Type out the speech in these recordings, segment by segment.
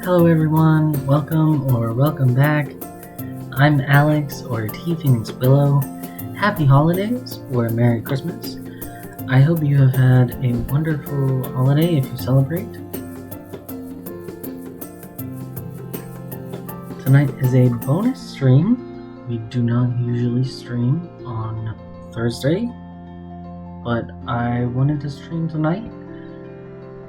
Hello everyone, welcome back. I'm Alex, or T Phoenix Willow. Happy holidays, or Merry Christmas. I hope you have had a wonderful holiday if you celebrate. Tonight is a bonus stream. We do not usually stream on Thursday, but I wanted to stream tonight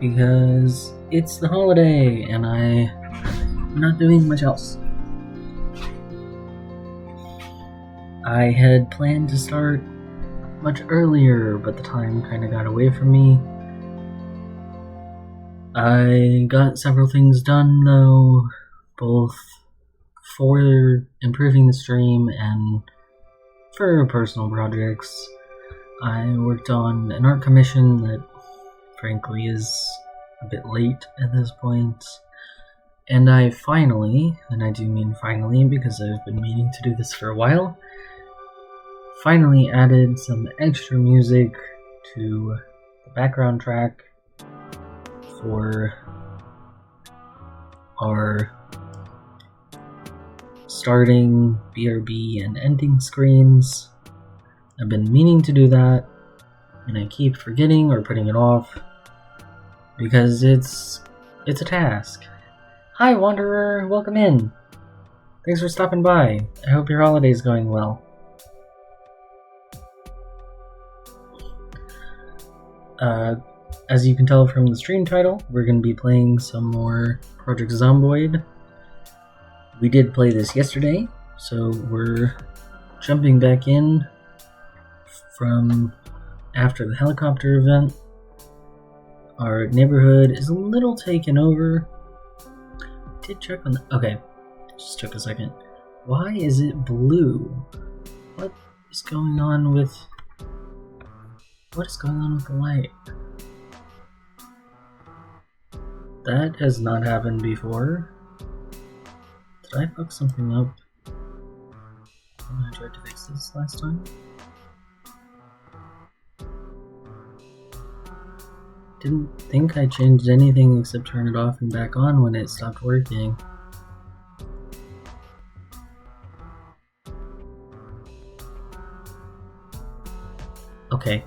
because it's the holiday and I'm not doing much else. I had planned to start much earlier, but the time kind of got away from me. I got several things done though, both for improving the stream and for personal projects. I worked on an art commission that frankly is a bit late at this point, and I finally, and I do mean finally because I've been meaning to do this for a while, finally added some extra music to the background track for our starting, BRB, and ending screens. I've been meaning to do that, and I keep forgetting or putting it off because it's a task. Hi Wanderer, welcome in. Thanks for stopping by. I hope your holiday's going well. As you can tell from the stream title, we're going to be playing some more Project Zomboid. We did play this yesterday, so we're jumping back in from after the helicopter event. Our neighborhood is a little taken over. Did check on the... Okay, just took a second. Why is it blue? What is going on with the light? That has not happened before. Did I fuck something up when I tried to fix this last time? Didn't think I changed anything except turn it off and back on when it stopped working. Okay.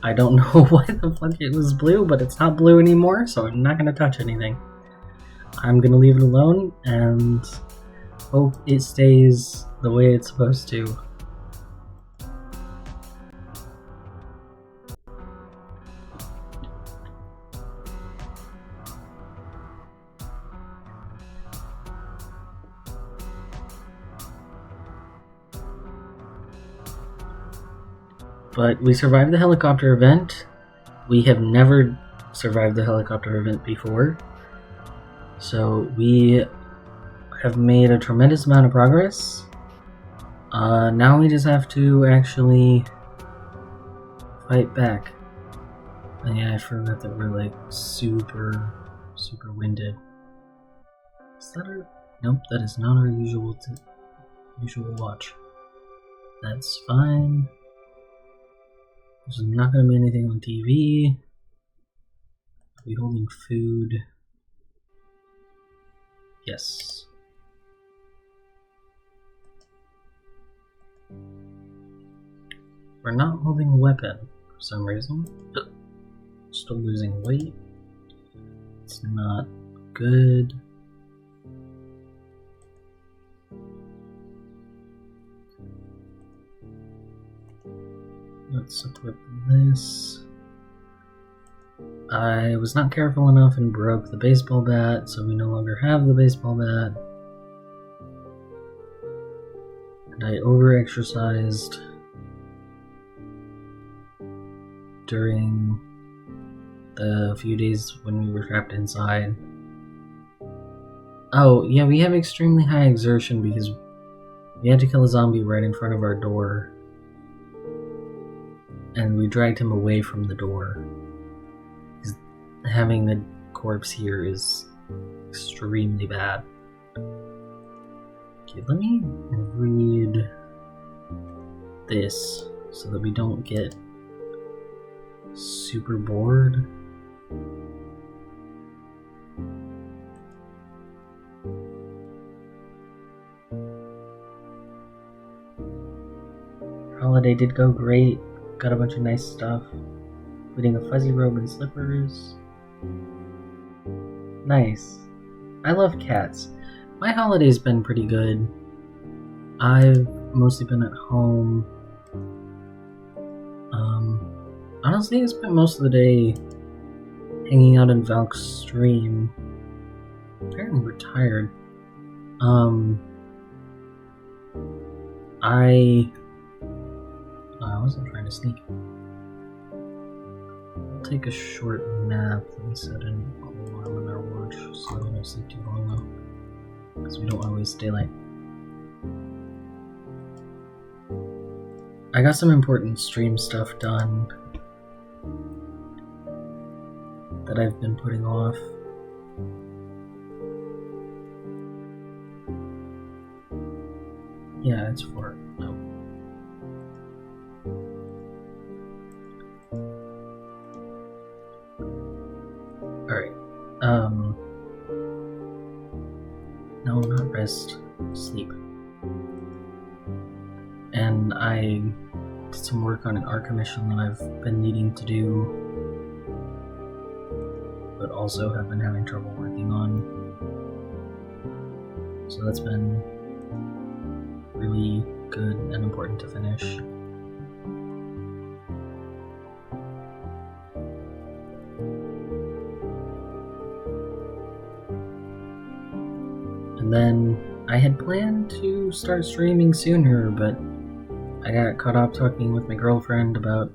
I don't know why the fuck it was blue, but it's not blue anymore, so I'm not gonna touch anything. I'm gonna leave it alone and hope it stays the way it's supposed to. But we survived the helicopter event. We have never survived the helicopter event before. So we have made a tremendous amount of progress. Now we just have to actually fight back. And yeah, I forgot that we're like super winded. Is that our... Nope, that is not our usual watch. That's fine. There's not going to be anything on TV. Are we holding food? Yes. We're not holding a weapon for some reason. Still losing weight. It's not good. Let's equip this. I was not careful enough and broke the baseball bat, so we no longer have the baseball bat. And I over-exercised during the few days when we were trapped inside. Oh, yeah, we have extremely high exertion because we had to kill a zombie right in front of our door. And we dragged him away from the door. Having the corpse here is extremely bad. Okay, let me read this so that we don't get super bored. holiday did go great. Got a bunch of nice stuff, including a fuzzy robe and slippers. Nice. I love cats. My holiday's been pretty good. I've mostly been at home. Honestly, I spent most of the day hanging out in Valk's stream. Apparently we're tired. I wasn't trying to sneak. I'll take a short nap. Let me set an alarm on our watch so I don't sleep too long though, because we don't always stay late. I got some important stream stuff done that I've been putting off. Yeah, it's 4. No. Alright. No, not rest. Sleep. And I did some work on an art commission that I've been needing to do, but also have been having trouble working on. So that's been really good and important to finish. And then I had planned to start streaming sooner, but I got caught up talking with my girlfriend about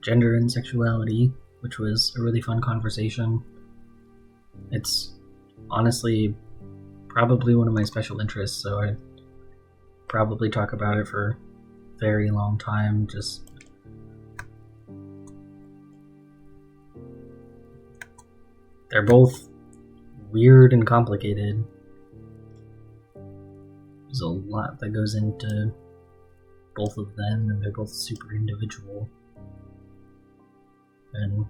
gender and sexuality, which was a really fun conversation. It's honestly probably one of my special interests, so I probably talk about it for a very long time. Just they're both weird and complicated. There's a lot that goes into both of them, and they're both super individual. And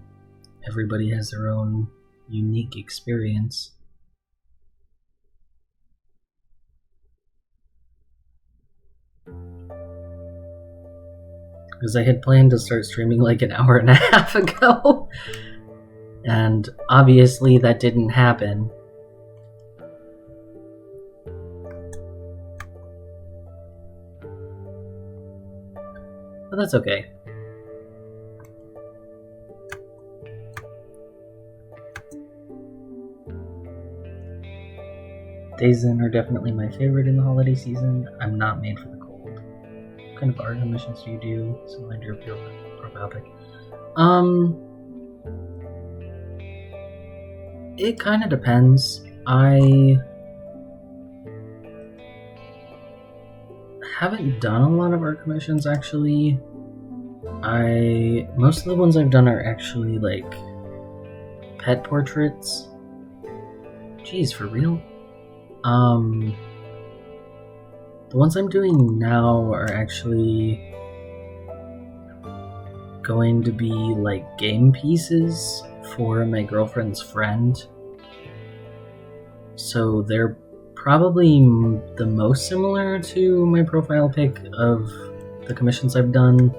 everybody has their own unique experience. Because I had planned to start streaming like an hour and a half ago, and obviously that didn't happen. But that's okay. Days in are definitely my favorite in the holiday season. I'm not made for the cold. What kind of art commissions do you do? Similar to your profile pic. It kind of depends. I haven't done a lot of art commissions actually. Most of the ones I've done are actually like pet portraits. Jeez, for real? The ones I'm doing now are actually going to be like game pieces for my girlfriend's friend. So they're probably the most similar to my profile pic of the commissions I've done.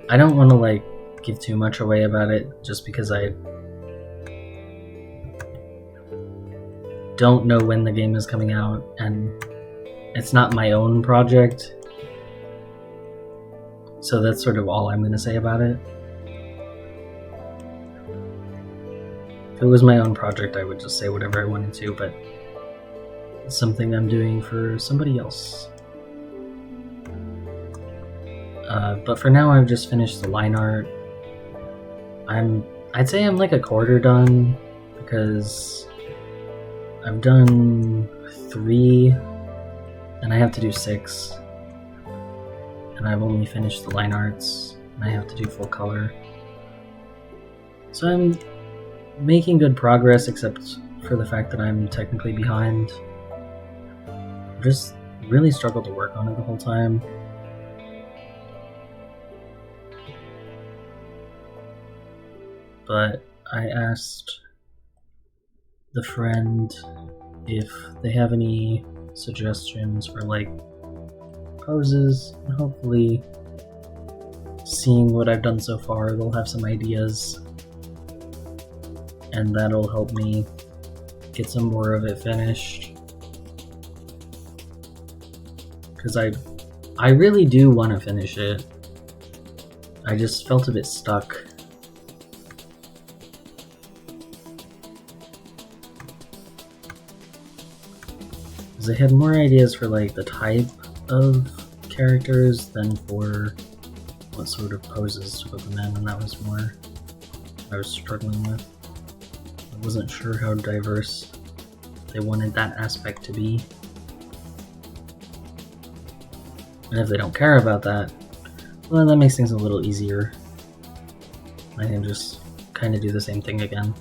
I don't want to like give too much away about it just because I don't know when the game is coming out and it's not my own project. So that's sort of all I'm going to say about it. If it was my own project, I would just say whatever I wanted to, but it's something I'm doing for somebody else. But for now, I've just finished the line art. I'd say I'm like a quarter done, because I've done 3, and I have to do 6. And I've only finished the line arts, and I have to do full color. So I'm making good progress, except for the fact that I'm technically behind. I've just really struggled to work on it the whole time. But I asked the friend if they have any suggestions for like poses, and hopefully seeing what I've done so far, they'll have some ideas, and that'll help me get some more of it finished. Because I really do want to finish it. I just felt a bit stuck. Because I had more ideas for like the type of characters than for what sort of poses to put them in, and that was more I was struggling with. I wasn't sure how diverse they wanted that aspect to be. And if they don't care about that, well, that makes things a little easier. I can just kind of do the same thing again.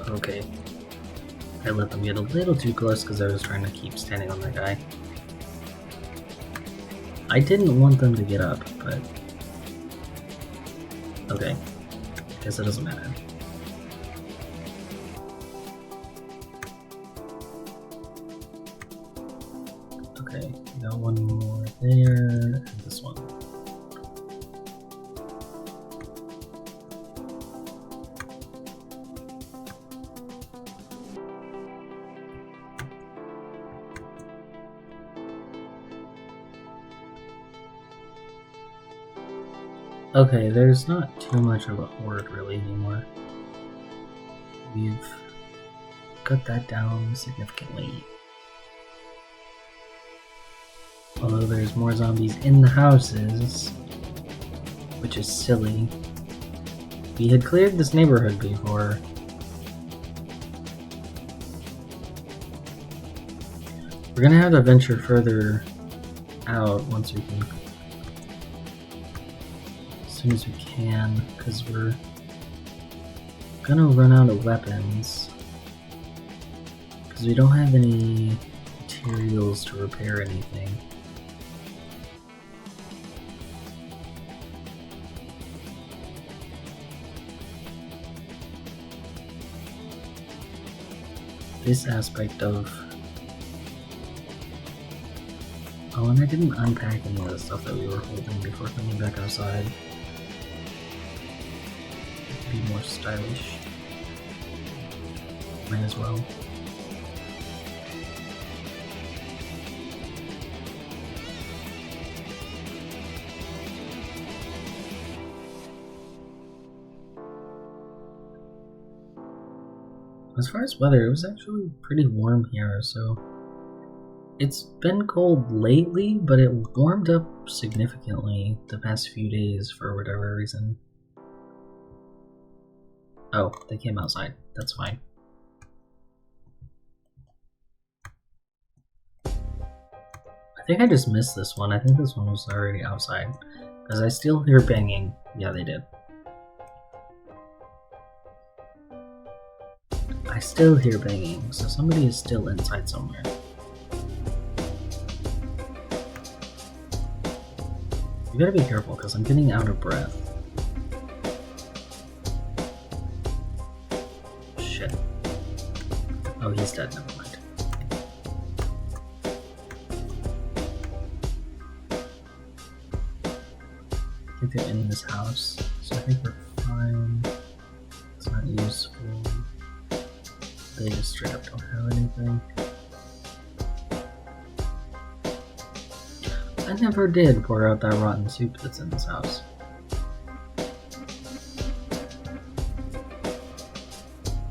Okay. I let them get a little too close because I was trying to keep standing on that guy. I didn't want them to get up, but... okay. Guess it doesn't matter. Okay, got one more there, and this one. Okay, there's not too much of a horde really anymore. We've cut that down significantly. Although there's more zombies in the houses, which is silly. We had cleared this neighborhood before. We're gonna have to venture further out once we can. As soon as we can, because we're gonna run out of weapons. Because we don't have any materials to repair anything. This aspect of... oh, and I didn't unpack any of the stuff that we were holding before coming back outside. Be more stylish. Might as well. As far as weather, it was actually pretty warm here, so it's been cold lately, but it warmed up significantly the past few days for whatever reason. Oh, they came outside. That's fine. I think I just missed this one. I think this one was already outside. Because I still hear banging. Yeah, they did. I still hear banging, so somebody is still inside somewhere. You gotta be careful, because I'm getting out of breath. Shit. Oh, he's dead, never mind. I think they're in this house, so I think we're fine. It's not useful. They just straight up don't have anything. I never did pour out that rotten soup that's in this house.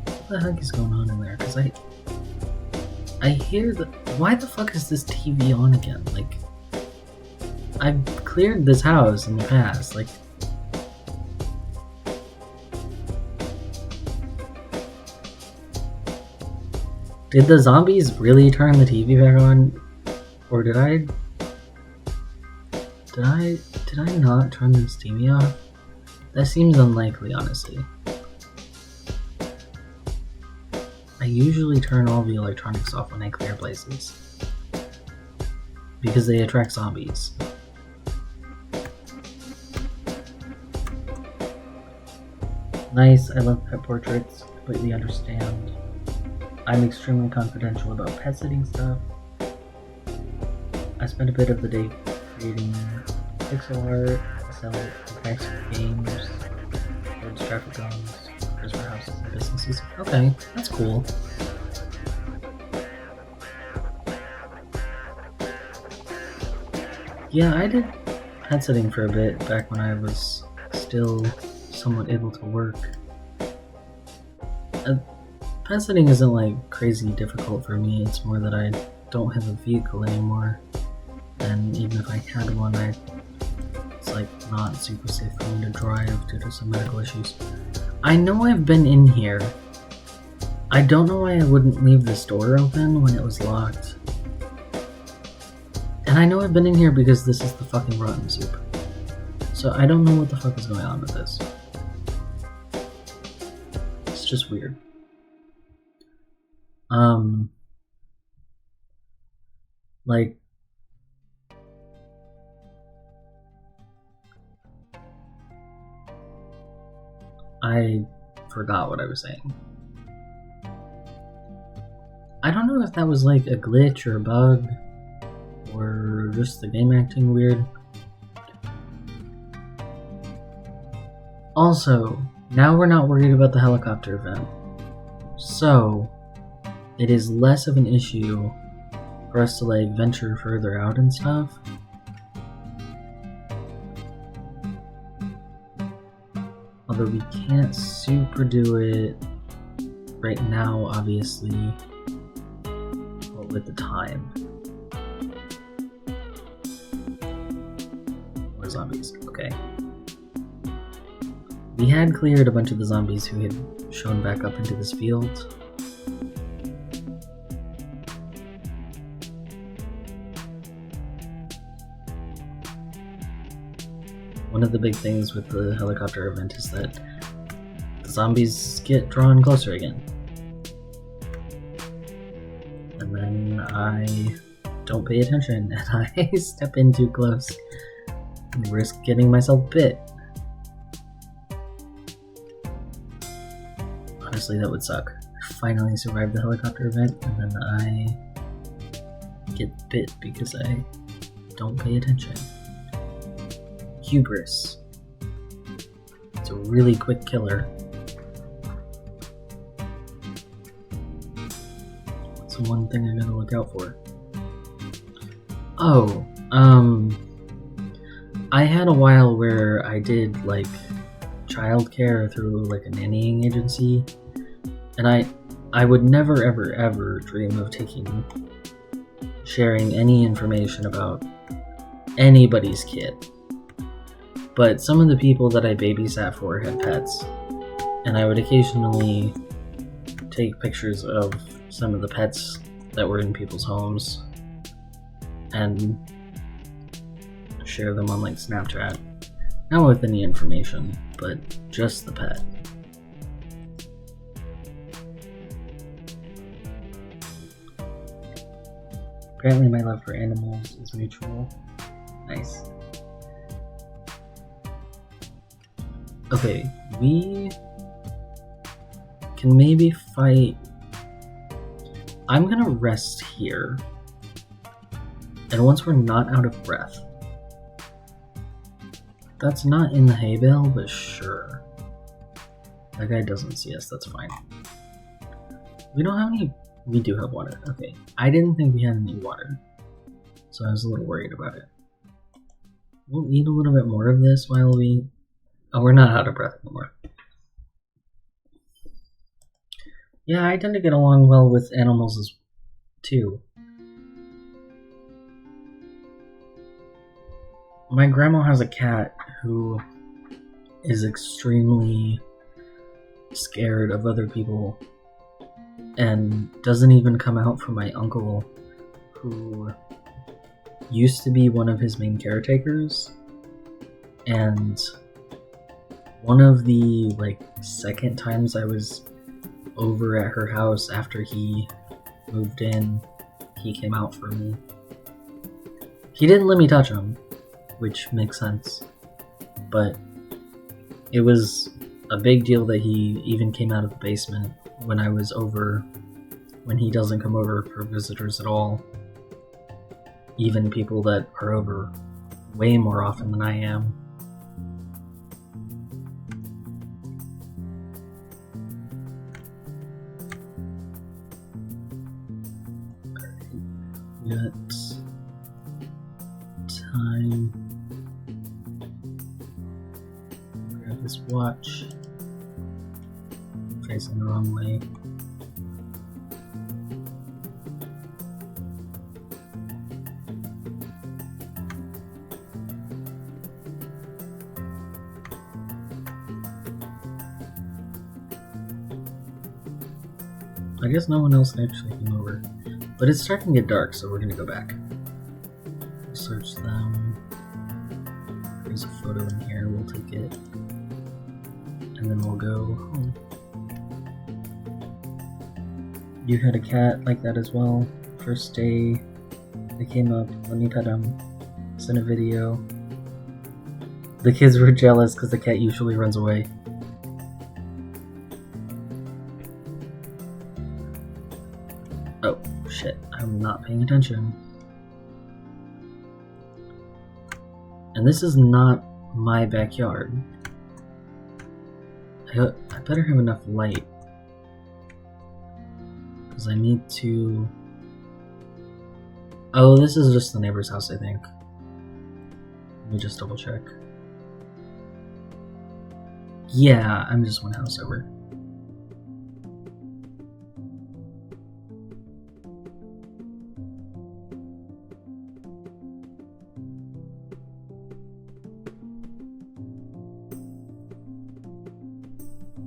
What the heck is going on in there? Because I hear the... why the fuck is this TV on again? Like, I've cleared this house in the past, like... did the zombies really turn the TV back on? Or did I not turn this TV off? That seems unlikely, honestly. I usually turn all the electronics off when I clear places, because they attract zombies. Nice, I love pet portraits, completely understand. I'm extremely confidential about pet sitting stuff. I spent a bit of the day creating pixel art, sell packs for games, towards traffic cones, for houses and businesses. Okay, that's cool. Yeah, I did pet sitting for a bit back when I was still somewhat able to work. Pet sitting isn't like crazy difficult for me, it's more that I don't have a vehicle anymore. And even if I had one, it's like not super safe for me to drive due to some medical issues. I know I've been in here. I don't know why I wouldn't leave this door open when it was locked. And I know I've been in here because this is the fucking rotten soup. So I don't know what the fuck is going on with this. It's just weird. Like, I forgot what I was saying. I don't know if that was like a glitch or a bug, or just the game acting weird. Also, now we're not worried about the helicopter event, so it is less of an issue for us to like venture further out and stuff. Although we can't super do it right now, obviously, with the time. More zombies, okay. We had cleared a bunch of the zombies who had shown back up into this field. One of the big things with the helicopter event is that the zombies get drawn closer again. And then I don't pay attention and I step in too close and risk getting myself bit. Honestly, that would suck. I finally survived the helicopter event and then I get bit because I don't pay attention. Hubris. It's a really quick killer. That's the one thing I gotta look out for. Oh, I had a while where I did like childcare through like a nannying agency, and I would never ever dream of sharing any information about anybody's kid. But some of the people that I babysat for had pets, and I would occasionally take pictures of some of the pets that were in people's homes and share them on like Snapchat. Not with any information, but just the pet. Apparently my love for animals is mutual. Nice. Okay, we can maybe fight. I'm gonna rest here. And once we're not out of breath. That's not in the hay bale, but sure. That guy doesn't see us, that's fine. We don't have any. We do have water. Okay. I didn't think we had any water, so I was a little worried about it. We'll eat a little bit more of this while we... Oh, we're not out of breath anymore. Yeah, I tend to get along well with animals too. My grandma has a cat who is extremely scared of other people and doesn't even come out for my uncle, who used to be one of his main caretakers, and one of the like second times I was over at her house after he moved in, he came out for me. He didn't let me touch him, which makes sense, but it was a big deal that he even came out of the basement when I was over, when he doesn't come over for visitors at all. Even people that are over way more often than I am. Got time. Grab this watch. Facing the wrong way. I guess no one else actually came over. But it's starting to get dark, so we're gonna go back. Search them. There's a photo in here, we'll take it. And then we'll go home. You had a cat like that as well. First day, they came up, let me pet him. Sent a video. The kids were jealous because the cat usually runs away. Oh, shit. I'm not paying attention. And this is not my backyard. I better have enough light. Because I need to... Oh, this is just the neighbor's house, I think. Let me just double check. Yeah, I'm just one house over.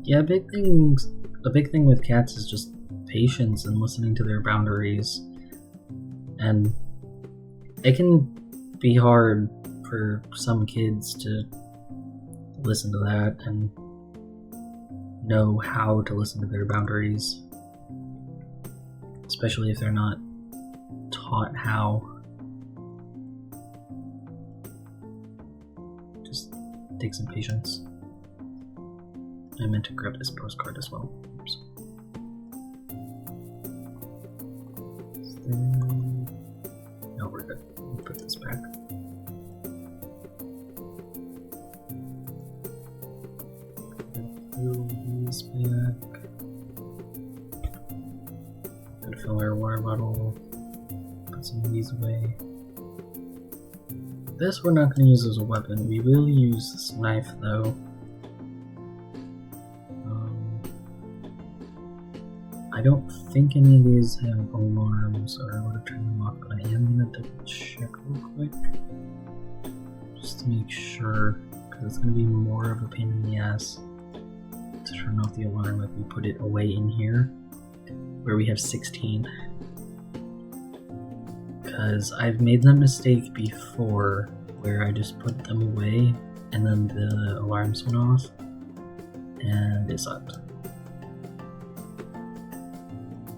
Yeah, a big thing with cats is just patience and listening to their boundaries. And it can be hard for some kids to listen to that and know how to listen to their boundaries. Especially if they're not taught how. Just take some patience. I meant to grab this postcard as well. Oops. No, we're good. We'll put this back. Fill these back. Gonna fill our water bottle. Put some of these away. This we're not gonna use as a weapon. We will use this knife though. I don't think any of these have alarms, or I would have turned them off, but I am going to double check real quick. Just to make sure, because it's going to be more of a pain in the ass to turn off the alarm if we put it away in here, where we have 16. Because I've made that mistake before, where I just put them away, and then the alarms went off, and it sucked.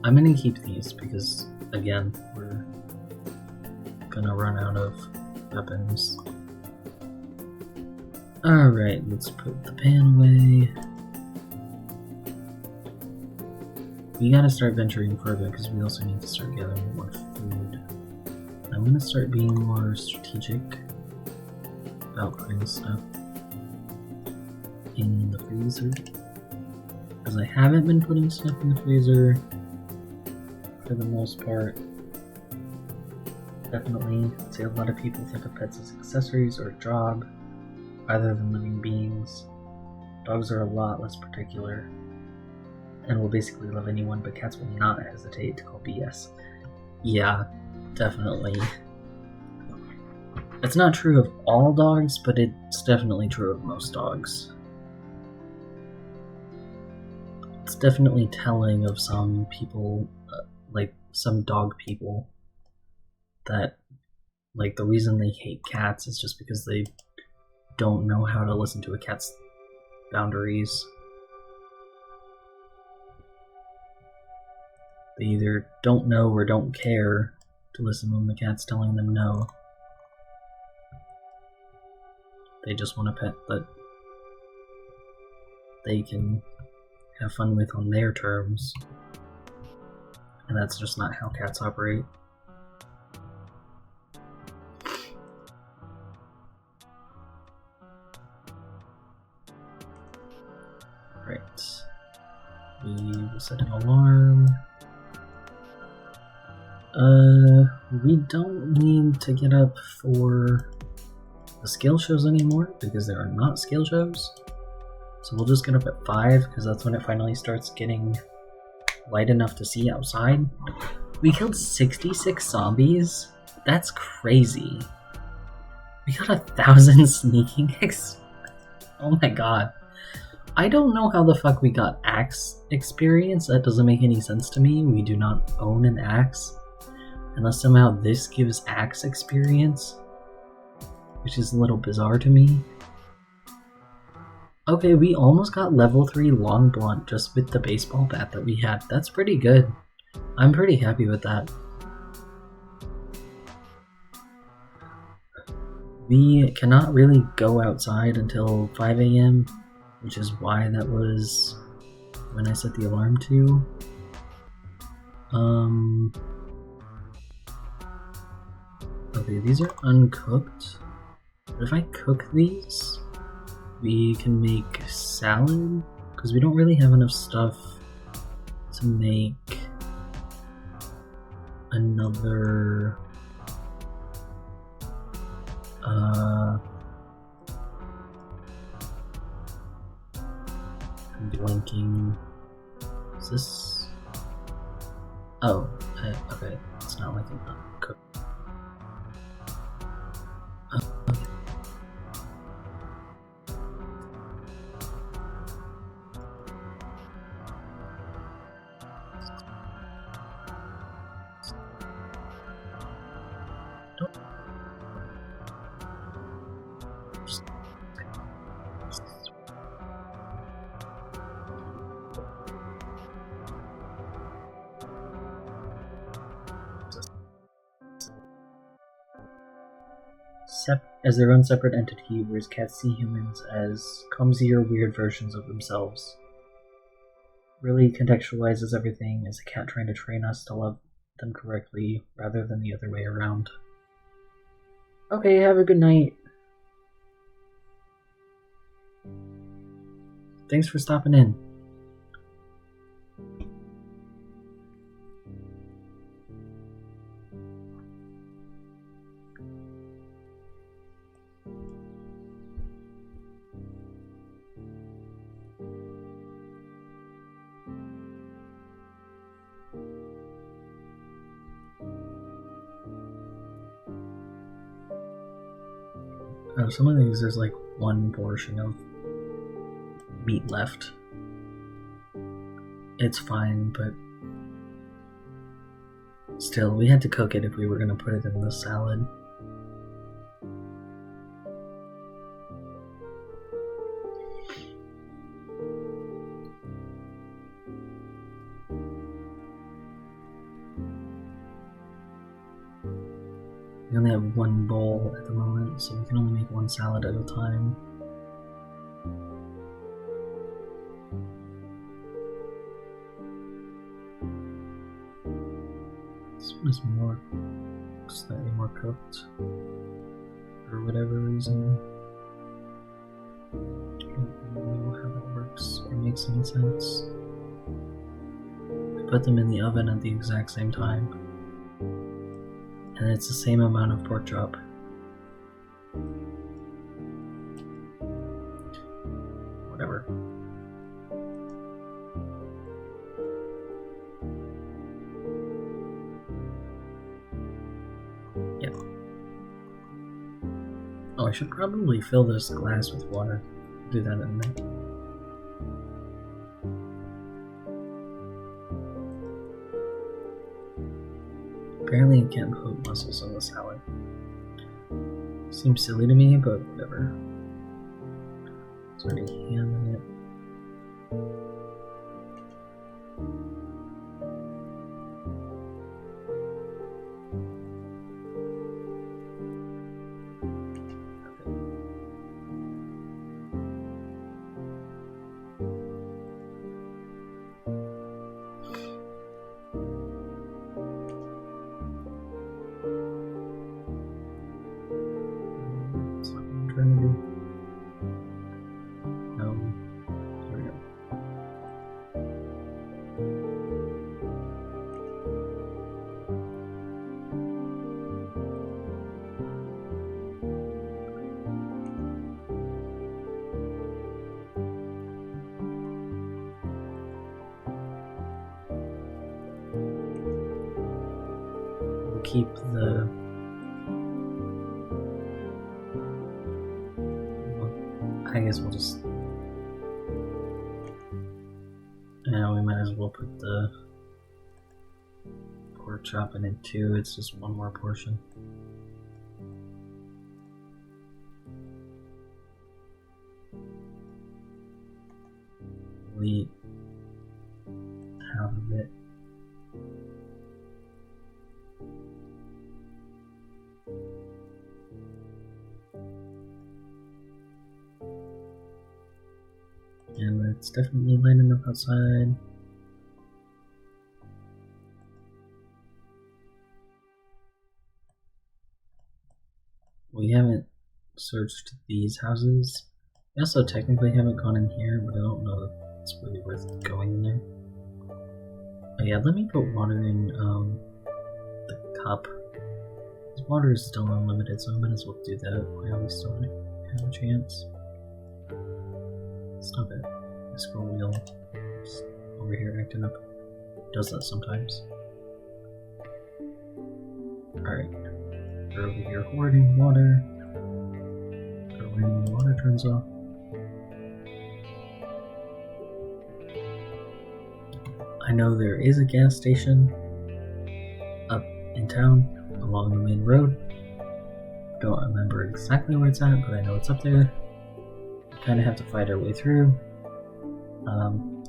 I'm gonna keep these because, again, we're gonna run out of weapons. Alright, let's put the pan away. We gotta start venturing further because we also need to start gathering more food. I'm gonna start being more strategic about putting stuff in the freezer. Because I haven't been putting stuff in the freezer for the most part. Definitely, I'd say a lot of people think of pets as accessories or a job, rather than living beings. Dogs are a lot less particular, and will basically love anyone, but cats will not hesitate to call BS. Yeah, definitely. It's not true of all dogs, but it's definitely true of most dogs. It's definitely telling of some people, like some dog people, that like the reason they hate cats is just because they don't know how to listen to a cat's boundaries. They either don't know or don't care to listen when the cat's telling them no. They just want a pet that they can have fun with on their terms. And that's just not how cats operate. Right. We will set an alarm. We don't need to get up for the skill shows anymore because there are not skill shows. So we'll just get up at 5 because that's when it finally starts getting light enough to see outside. We killed 66 zombies? That's crazy. We got 1,000 sneaking Oh my god. I don't know how the fuck we got axe experience. That doesn't make any sense to me. We do not own an axe. Unless somehow this gives axe experience. Which is a little bizarre to me. Okay, we almost got level 3 long blunt just with the baseball bat that we had. That's pretty good. I'm pretty happy with that. We cannot really go outside until 5 AM, which is why that was when I set the alarm to. Okay, these are uncooked. But if I cook these, we can make salad, because we don't really have enough stuff to make another I'm blinking. Is this? Oh, okay. It's not like I'm not cooked. As their own separate entity, whereas cats see humans as clumsier, weird versions of themselves. Really contextualizes everything as a cat trying to train us to love them correctly, rather than the other way around. Okay, have a good night. Thanks for stopping in. Some of these there's like one portion of meat left. It's fine, but still, we had to cook it if we were going to put it in the salad. We only have one bowl at the moment, so we can only make one salad at a time. This one is slightly more cooked, for whatever reason. I don't know how that works or makes any sense. I put them in the oven at the exact same time. And it's the same amount of pork chop. Whatever. Yep. Oh, I should probably fill this glass with water. Do that in a minute. Apparently you can't put mussels on the salad. Seems silly to me, but whatever. It's already handling it. That's what I'm trying to do. There we go. We'll keep the I guess we'll just we might as well put the pork chop in it too. It's just one more portion. We'll eat half of it. And it's definitely light enough outside. We haven't searched these houses. We also technically haven't gone in here, but I don't know if it's really worth going in there. Oh yeah, let me put water in the cup. This water is still unlimited, so I might as well do that while we still have a chance. Stop it. My scroll wheel is over here acting up. It does that sometimes. Alright. We're over here hoarding water. Go when the water turns off. I know there is a gas station up in town along the main road. Don't remember exactly where it's at, but I know it's up there. We kind of have to fight our way through.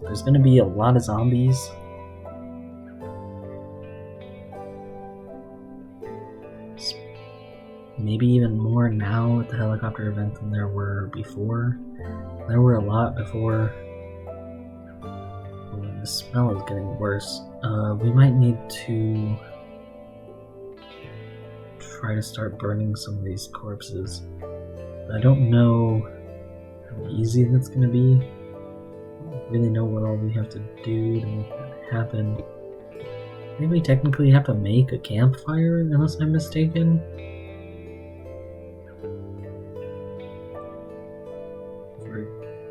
There's going to be a lot of zombies. Maybe even more now at the helicopter event than there were before. There were a lot before. Oh, the smell is getting worse. We might need to try to start burning some of these corpses. I don't know how easy that's going to be. I don't really know what all we have to do to make that happen. I think we technically have to make a campfire, unless I'm mistaken.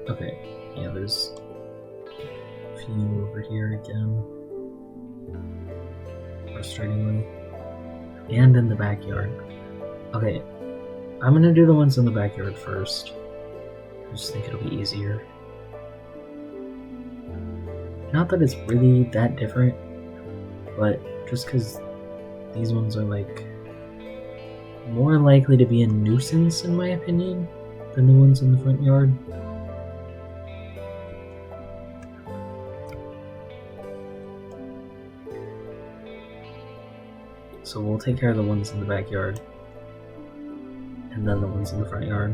Okay, yeah, there's a few over here again. Frustratingly. And in the backyard. Okay, I'm gonna do the ones in the backyard first. I just think it'll be easier. Not that it's really that different, but just because these ones are like more likely to be a nuisance in my opinion than the ones in the front yard. So we'll take care of the ones in the backyard and then the ones in the front yard.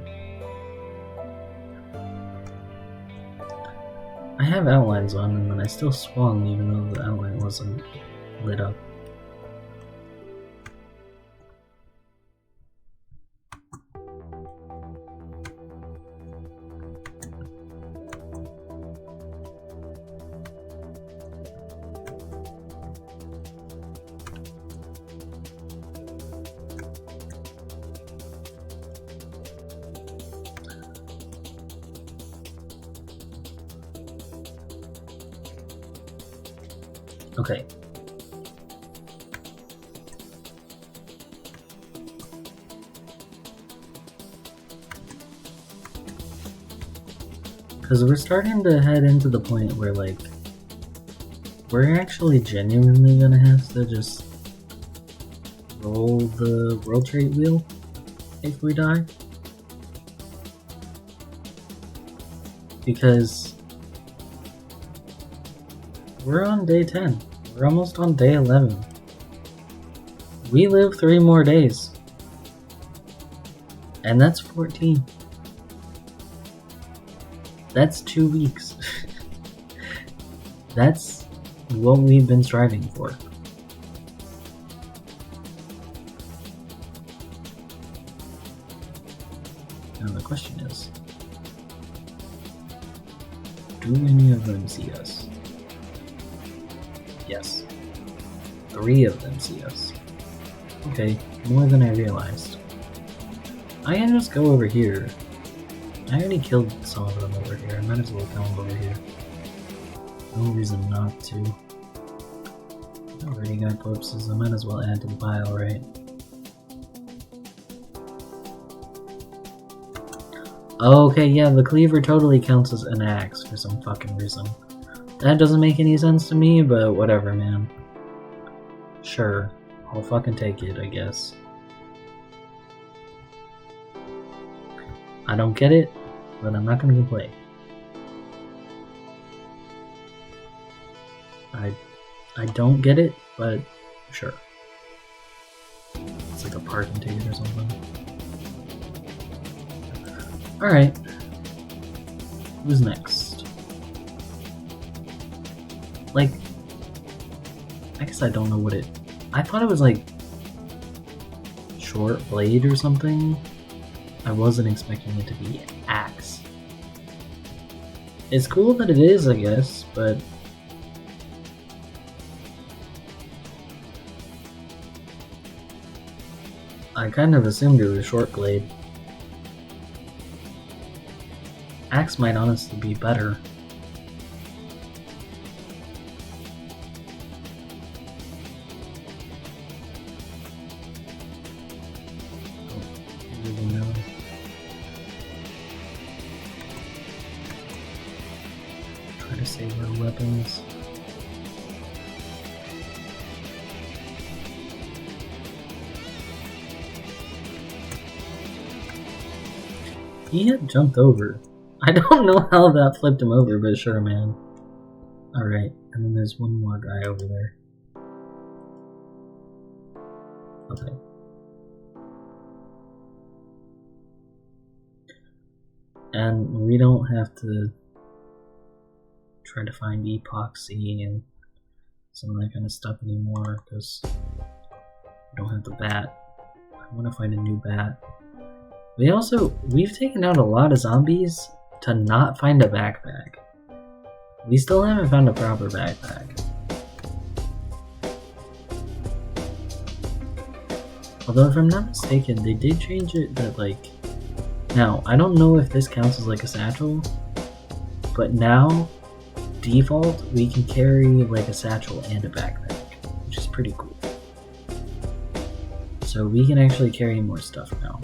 I have outlines on them and I still swung even though the outline wasn't lit up. Okay. Because we're starting to head into the point where, like, we're actually genuinely gonna have to just roll the world trade wheel if we die. because we're on day 10. We're almost on day 11. We live 3 more days. And that's 14. That's 2 weeks. That's what we've been striving for. Now the question is, do any of them see us? Yes. 3 of them see us. Okay, more than I realized. I can just go over here. I already killed some of them over here. I might as well kill them over here. No reason not to. I already got corpses. I might as well add to the pile, right? Okay, yeah, the cleaver totally counts as an axe for some fucking reason. That doesn't make any sense to me, but whatever, man. Sure, I'll fucking take it, I guess. I don't get it, but I'm not gonna complain. I don't get it, but sure. It's like a parking ticket or something. Alright. Who's next? Like, I guess I don't know what it... I thought it was like short blade or something. I wasn't expecting it to be axe. It's cool that it is, I guess, but I kind of assumed it was short blade. Axe might honestly be better. Try to save our weapons. He had jumped over. I don't know how that flipped him over, but sure, man. Alright, and then there's one more guy over there. Okay. And we don't have to try to find epoxy and some of that kind of stuff anymore, because we don't have the bat. I want to find a new bat. We've taken out a lot of zombies to not find a backpack. We still haven't found a proper backpack. Although if I'm not mistaken, they did change it that like... Now, I don't know if this counts as like a satchel, but now, default, we can carry like a satchel and a backpack, which is pretty cool. So we can actually carry more stuff now.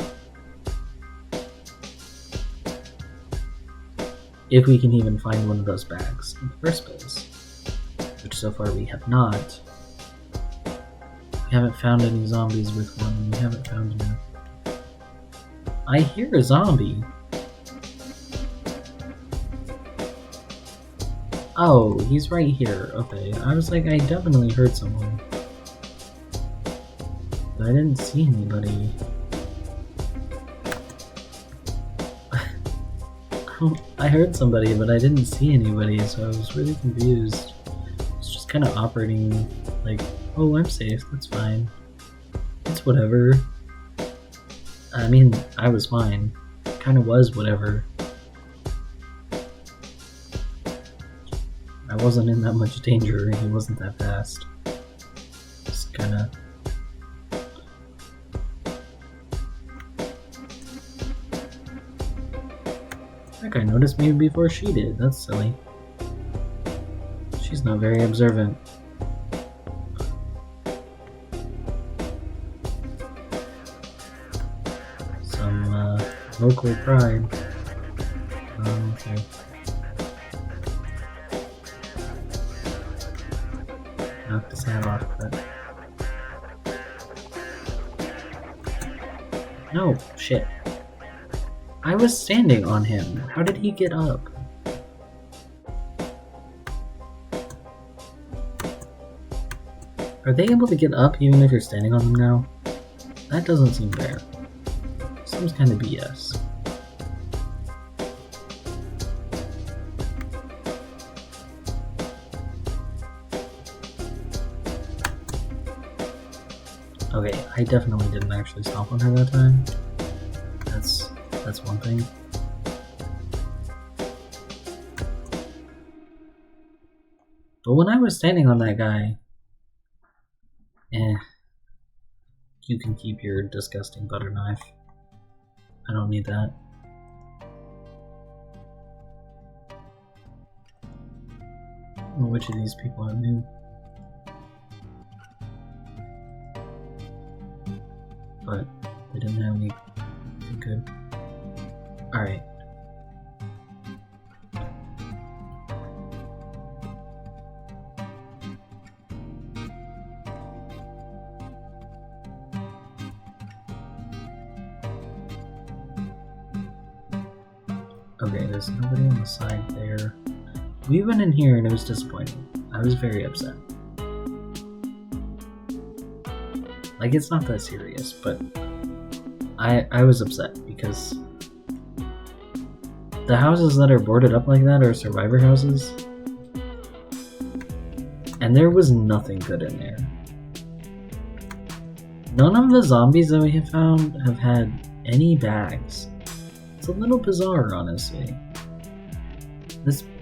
If we can even find one of those bags in the first place, which so far we have not. We haven't found any zombies with one, we haven't found any. I hear a zombie. Oh, he's right here. Okay, I was like, I definitely heard someone. But I didn't see anybody. I heard somebody, but I didn't see anybody, so I was really confused. I was just kind of operating like, oh, I'm safe, that's fine. It's whatever. I mean, I was fine. Kind of was whatever. I wasn't in that much danger, he wasn't that fast. Just kind of... I think I noticed me before she did. That's silly. She's not very observant. Some local pride. Okay. Knocked his hat off, but... No, shit. I was standing on him. How did he get up? Are they able to get up even if you're standing on them now? That doesn't seem fair. Seems kind of BS. Okay, I definitely didn't actually stomp on her that time. That's one thing. But when I was standing on that guy, you can keep your disgusting butter knife. I don't need that. I don't know which of these people are new. But they didn't have anything good. Alright. Okay, there's nobody on the side there. We went in here and it was disappointing. I was very upset. Like, it's not that serious, but I was upset because the houses that are boarded up like that are survivor houses, and there was nothing good in there. None of the zombies that we have found have had any bags. It's a little bizarre, honestly.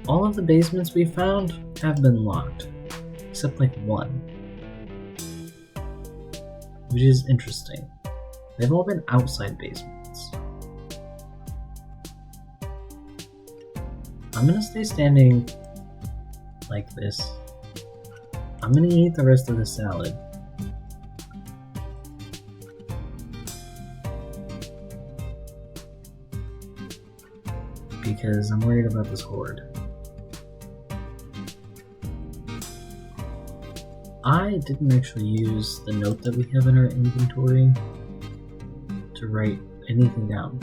All of the basements we found have been locked, except like one, which is interesting. They've all been outside basements. I'm gonna stay standing like this. I'm gonna eat the rest of the salad. Because I'm worried about this horde. I didn't actually use the note that we have in our inventory to write anything down.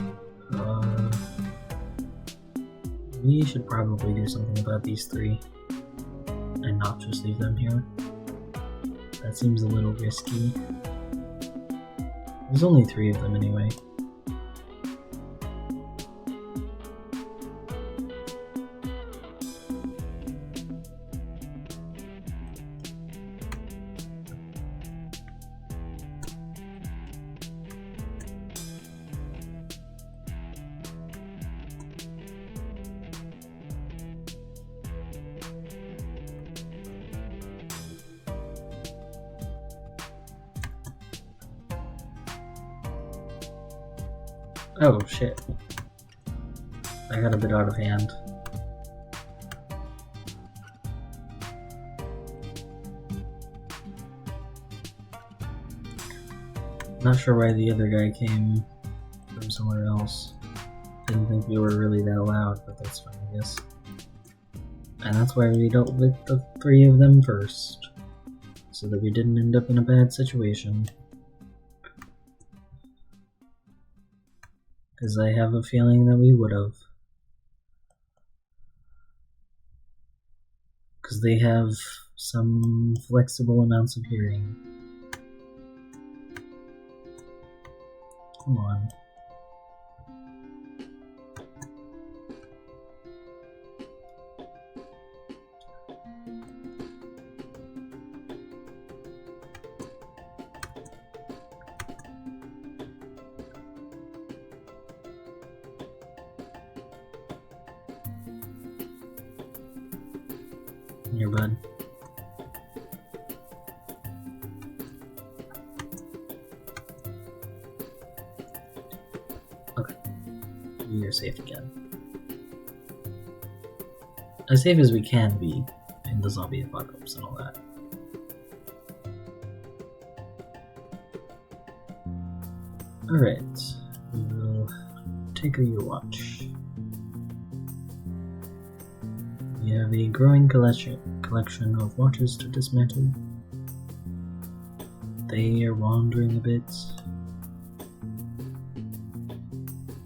We should probably do something about these three and not just leave them here. That seems a little risky. There's only 3 of them anyway. Oh shit. I got a bit out of hand. Not sure why the other guy came from somewhere else. Didn't think we were really that loud, but that's fine, I guess. And that's why we dealt with the 3 of them first, so that we didn't end up in a bad situation. Because I have a feeling that we would have. Because they have some flexible amounts of hearing. Come on. Here, bud. Okay. We are safe again. As safe as we can be in the zombie apocalypse and all that. Alright. We will take a your watch. We have a growing collection of watches to dismantle. They are wandering a bit.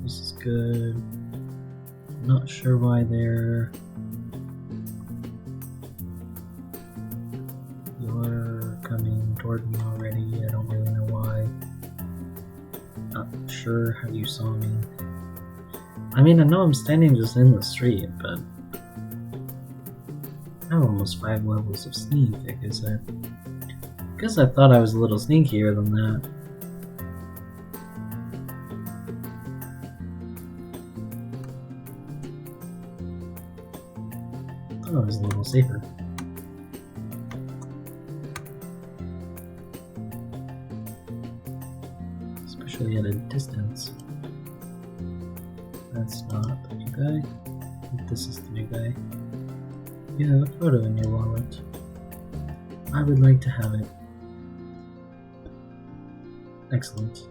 This is good. Not sure why they're... You're coming toward me already. I don't really know why. Not sure how you saw me. I mean, I know I'm standing just in the street, but I have almost 5 levels of sneak. I guess I thought I was a little sneakier than that. I thought I was a little safer. Especially at a distance. That's not the new guy. I think this is the new guy. You have a photo in your wallet. I would like to have it. Excellent.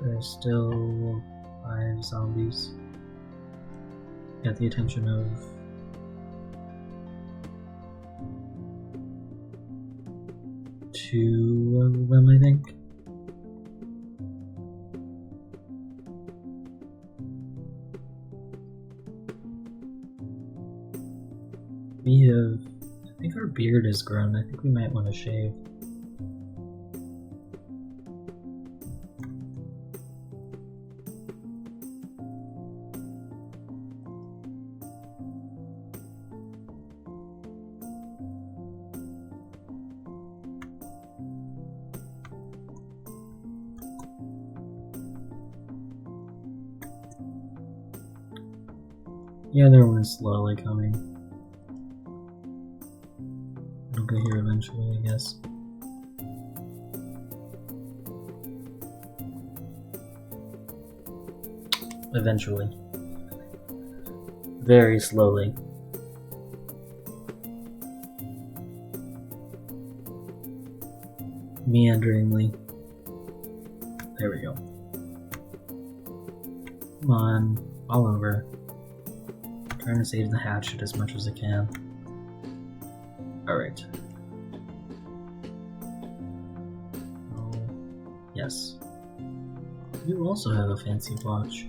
There's still 5 zombies. Got the attention of 2 of them, I think. We have... I think our beard is grown. I think we might want to shave. The other one is slowly coming. It'll get here eventually, I guess. Eventually. Very slowly. Meanderingly. There we go. Come on, all over. Trying to save the hatchet as much as I can. Alright. Oh, yes. You also have a fancy watch.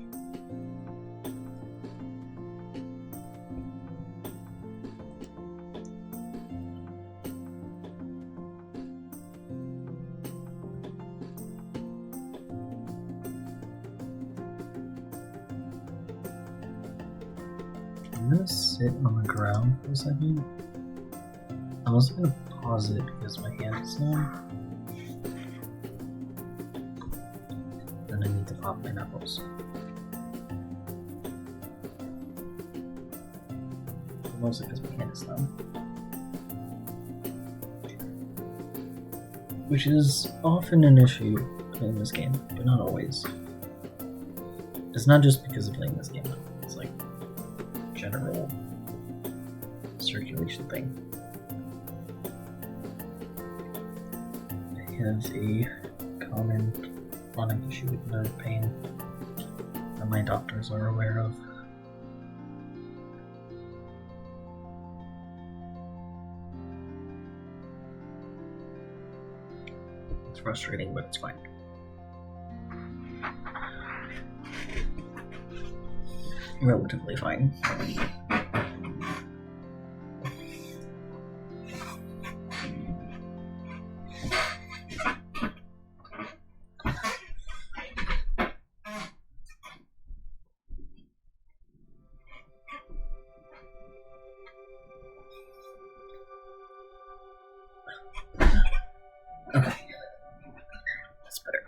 I'm gonna sit on the ground for a second. I'm also gonna pause it because my hand is numb. Then I need to pop my knuckles. Mostly because my hand is numb. Which is often an issue in this game, but not always. It's not just because of playing this game, it's like general circulation thing. I have a common chronic issue with nerve pain that my doctors are aware of. It's frustrating, but it's fine. Relatively fine. Okay. That's better.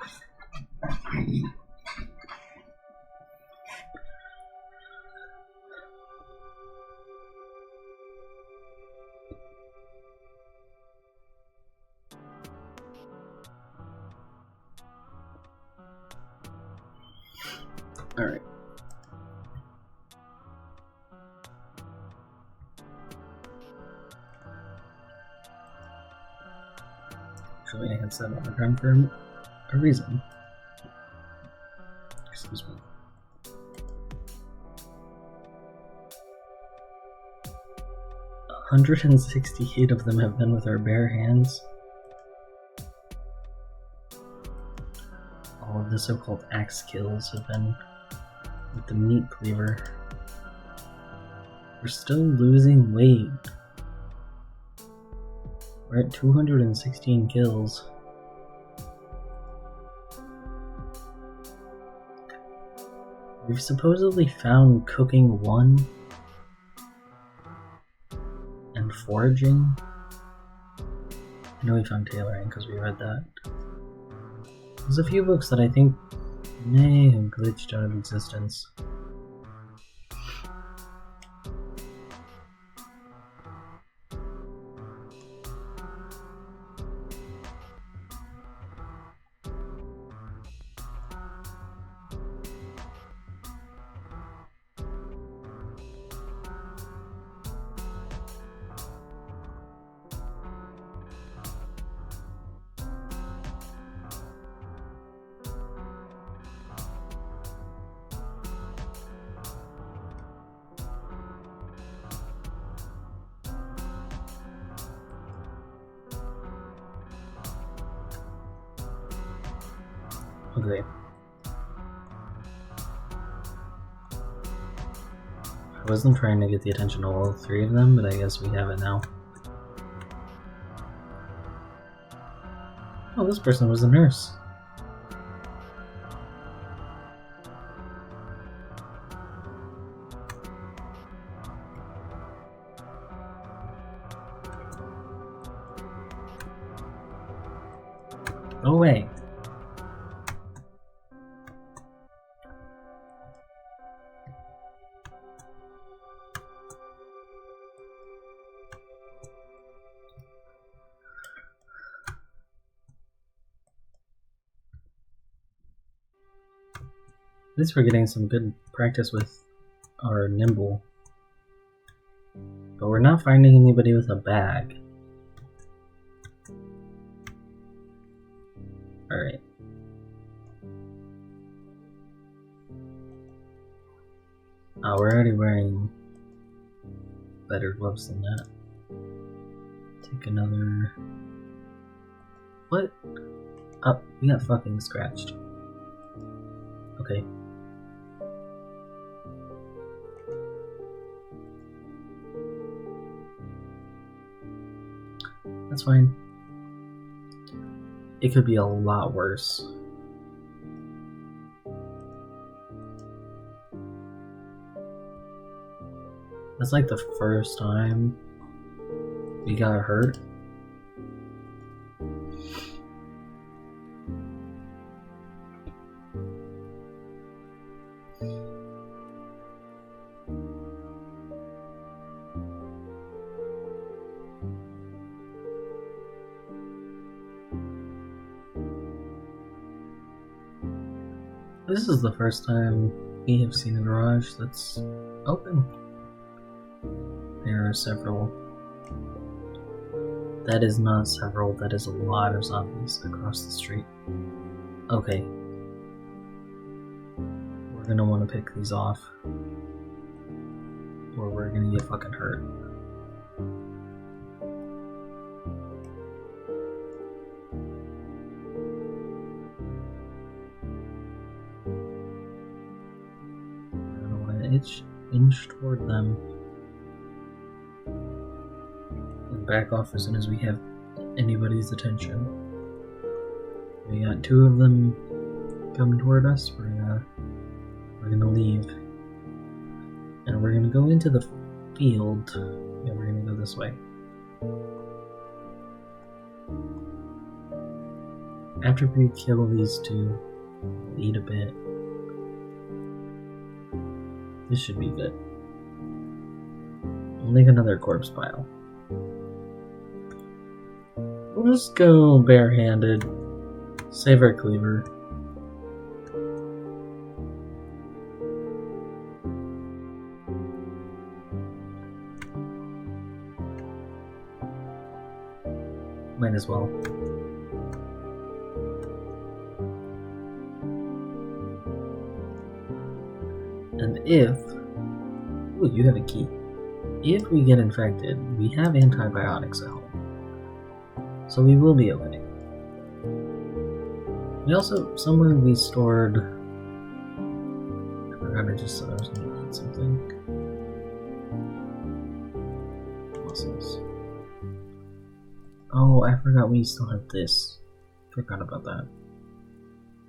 All right. Actually, I had set on the ground for a reason. Excuse me. A 168 of them have been with our bare hands. all of the so-called axe kills have been with the meat cleaver. We're still losing weight. We're at 216 kills. We've supposedly found cooking 1 and foraging. I know we found tailoring because we read that. There's a few books that I think may have glitched out of existence. Okay. I wasn't trying to get the attention of all 3 of them, but I guess we have it now. Oh, this person was a nurse. Go away. At least we're getting some good practice with our nimble. But we're not finding anybody with a bag. Alright. Oh, we're already wearing better gloves than that. Take another... What? Oh, we got fucking scratched. Okay. That's fine. It could be a lot worse. That's like the first time we got hurt. This is the first time we have seen a garage that's open. There are several. That is not several, that is a lot of zombies across the street. Okay. We're gonna want to pick these off, or we're gonna get fucking hurt. I don't want to inch toward them. Back off as soon as we have anybody's attention. We got 2 of them coming toward us. We're gonna leave, and we're gonna go into the field. Yeah, we're gonna go this way. After we kill these 2, we'll eat a bit. This should be good. We'll make another corpse pile. We'll just go barehanded. Save our cleaver. Might as well. And if... Ooh, you have a key. If we get infected, we have antibiotics at home. So we will be okay. We also, somewhere we stored... I forgot I just said I was going to eat something. Mussels. Oh, I forgot we still have this. Forgot about that.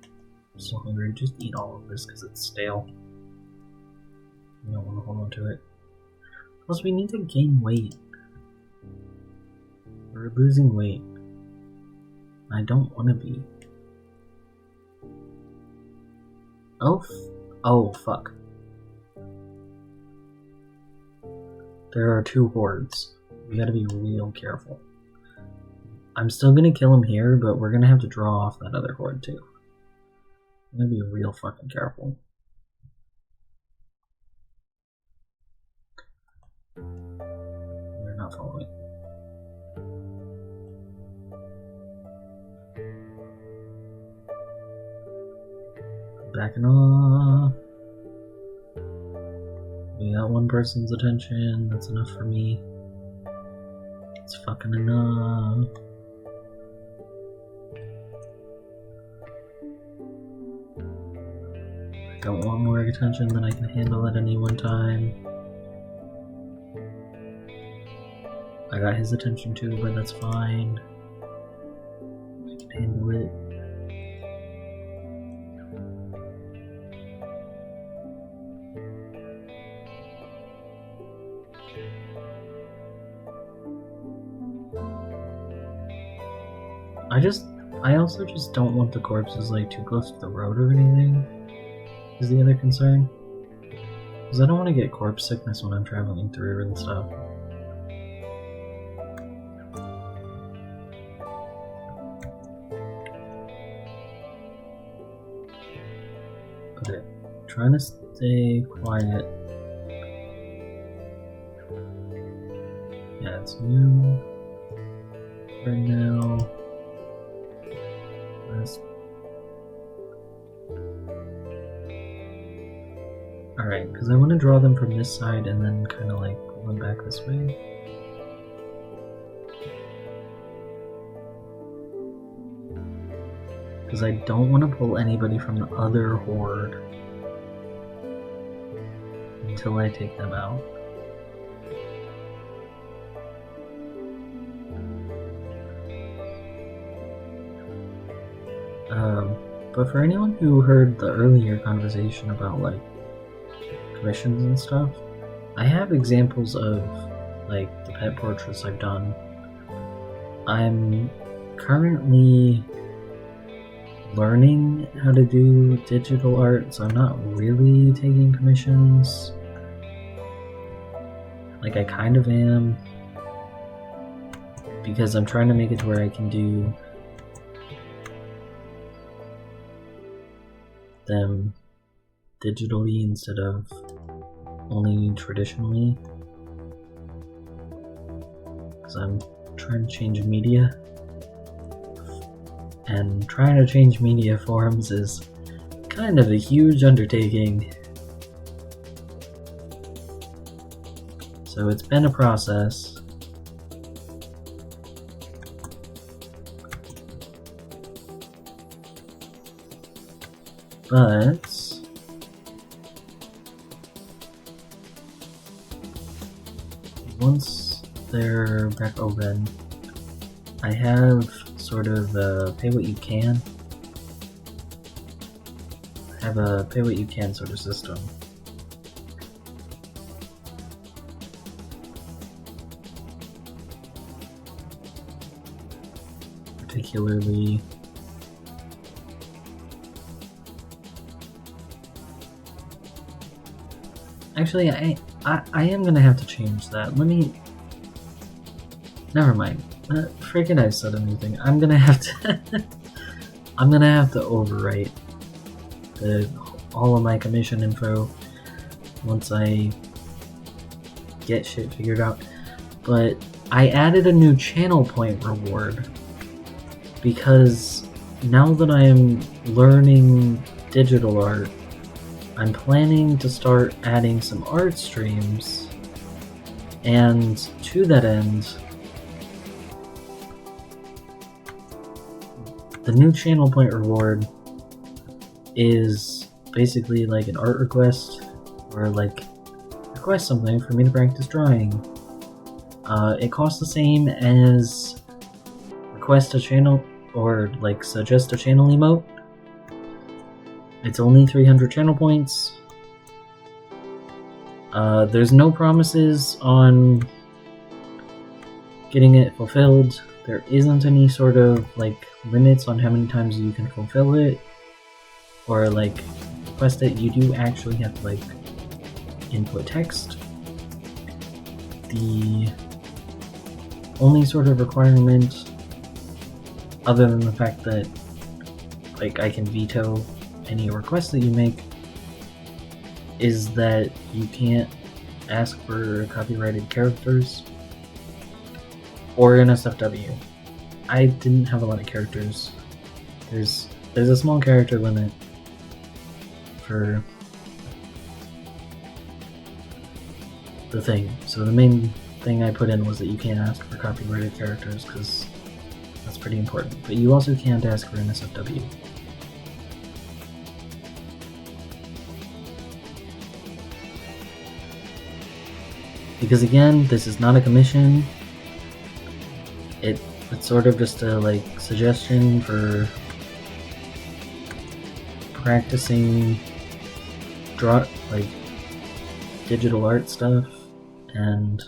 I'm so hungry, just eat all of this because it's stale. I don't want to hold on to it. Plus, we need to gain weight. We're losing weight. I don't want to be. Oh, fuck. There are 2 hordes. We gotta be real careful. I'm still gonna kill him here, but we're gonna have to draw off that other horde too. I'm gonna be real fucking careful. They're not following. Backing off. We got 1 person's attention. That's enough for me. It's fucking enough. I got 1 more attention than I can handle at any one time. I got his attention too, but that's fine. I can handle it. I also just don't want the corpses like too close to the road or anything, is the other concern. Because I don't want to get corpse sickness when I'm traveling through and stuff. Okay, trying to stay quiet. Yeah, it's new right now. Alright, because I want to draw them from this side and then kind of like pull them back this way. Because I don't want to pull anybody from the other horde until I take them out. But for anyone who heard the earlier conversation about like commissions and stuff, I have examples of like the pet portraits I've done. I'm currently learning how to do digital art, so I'm not really taking commissions. Like I kind of am, because I'm trying to make it to where I can do them digitally instead of only traditionally, because I'm trying to change media, and trying to change media forms is kind of a huge undertaking. So it's been a process. But once they're back open, I have sort of a pay what you can. I have a pay what you can sort of system. Particularly actually, I am gonna have to change that. Let me... Never mind. Freaking I said anything. I'm gonna have to... I'm gonna have to overwrite all of my commission info once I get shit figured out. But I added a new channel point reward because now that I am learning digital art, I'm planning to start adding some art streams, and to that end, the new channel point reward is basically like an art request, or like request something for me to practice drawing. It costs the same as request a channel, or like suggest a channel emote. It's only 300 channel points. There's no promises on getting it fulfilled. There isn't any sort of like limits on how many times you can fulfill it or like request it. You do actually have to like input text. The only sort of requirement, other than the fact that like I can veto any request that you make, is that you can't ask for copyrighted characters or an SFW. I didn't have a lot of characters. There's a small character limit for the thing. So the main thing I put in was that you can't ask for copyrighted characters because that's pretty important. But you also can't ask for an SFW. Because again, this is not a commission. It's sort of just a like suggestion for practicing like digital art stuff, and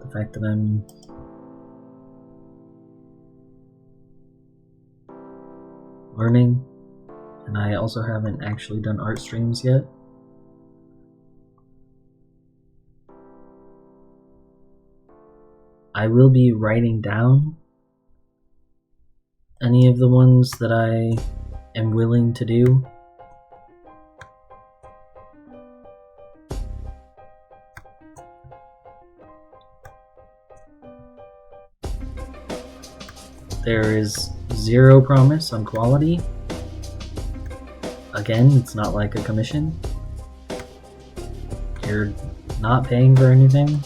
the fact that I'm learning, and I also haven't actually done art streams yet. I will be writing down any of the ones that I am willing to do. There is zero promise on quality. Again, it's not like a commission. You're not paying for anything.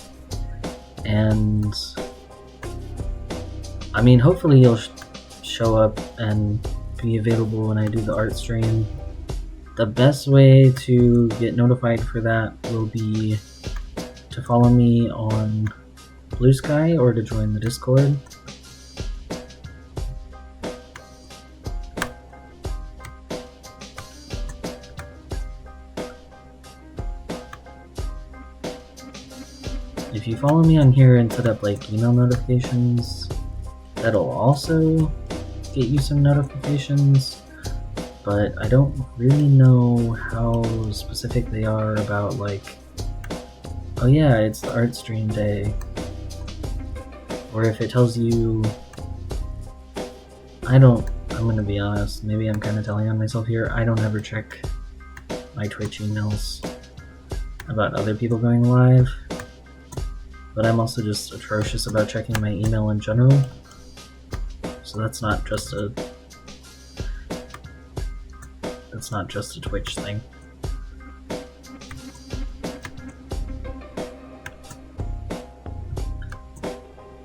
And I mean, hopefully you'll show up and be available when I do the art stream. The best way to get notified for that will be to follow me on Blue Sky or to join the Discord. If you follow me on here and set up like email notifications, that'll also get you some notifications, but I don't really know how specific they are about like, oh yeah, it's the art stream day, or if it tells you, I'm gonna be honest, maybe I'm kind of telling on myself here, I don't ever check my Twitch emails about other people going live. But I'm also just atrocious about checking my email in general. So that's not just a Twitch thing.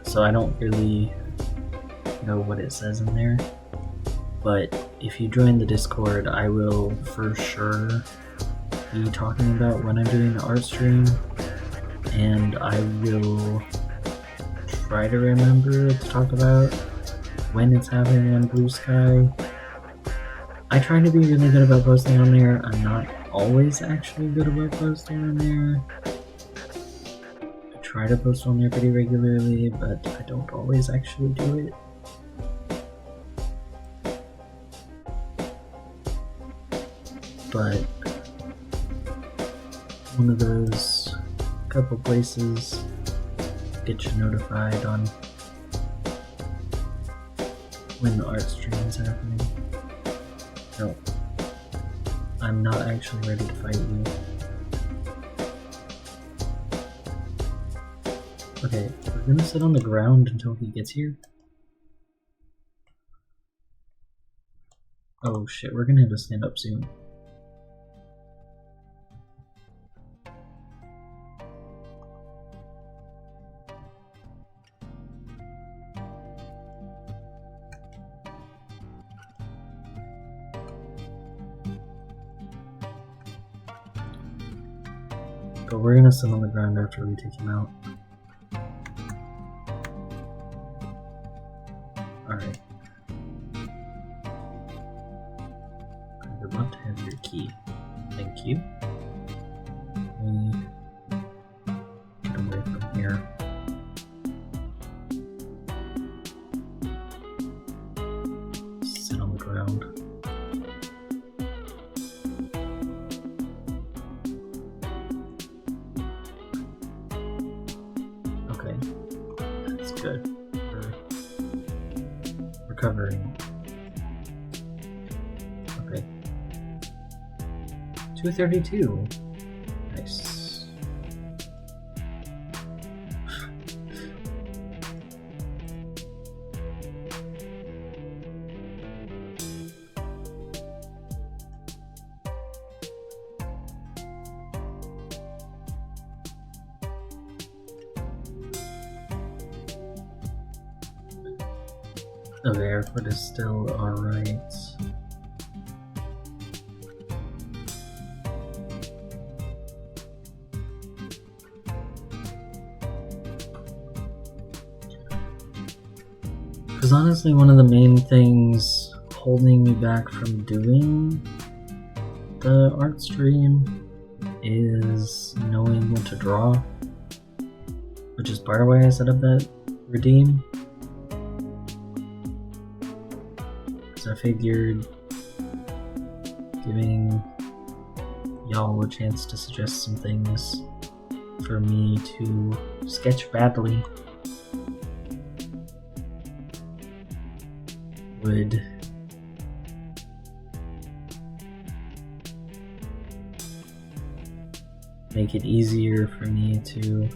So I don't really know what it says in there. But if you join the Discord, I will for sure be talking about when I'm doing the art stream. And I will try to remember to talk about when it's happening on Blue Sky. I try to be really good about posting on there. I'm not always actually good about posting on there. I try to post on there pretty regularly, but I don't always actually do it. But one of those couple places get you notified on when the art stream is happening. No, I'm not actually ready to fight you. Okay, we're gonna sit on the ground until he gets here. Oh shit, we're gonna have to stand up soon. But we're gonna sit on the ground after we take him out. Alright. I would love to have your key. Thank you. Let me get away from here. Sit on the ground. Okay, that's good. We're recovering. Okay. 232. Nice. Okay, our foot is still alright. Because honestly, one of the main things holding me back from doing the art stream is knowing what to draw, which is part of why I set up that redeem. Because I figured giving y'all a chance to suggest some things for me to sketch badly would make it easier for me to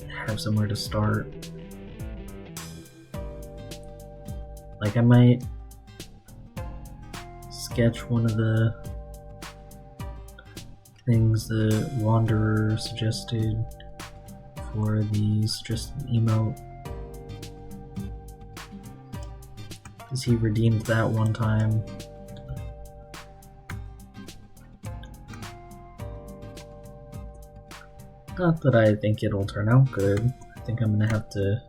have somewhere to start. Like, I might sketch one of the things the Wanderer suggested for the suggested emote, because he redeemed that one time. Not that I think it'll turn out good. I think I'm gonna have to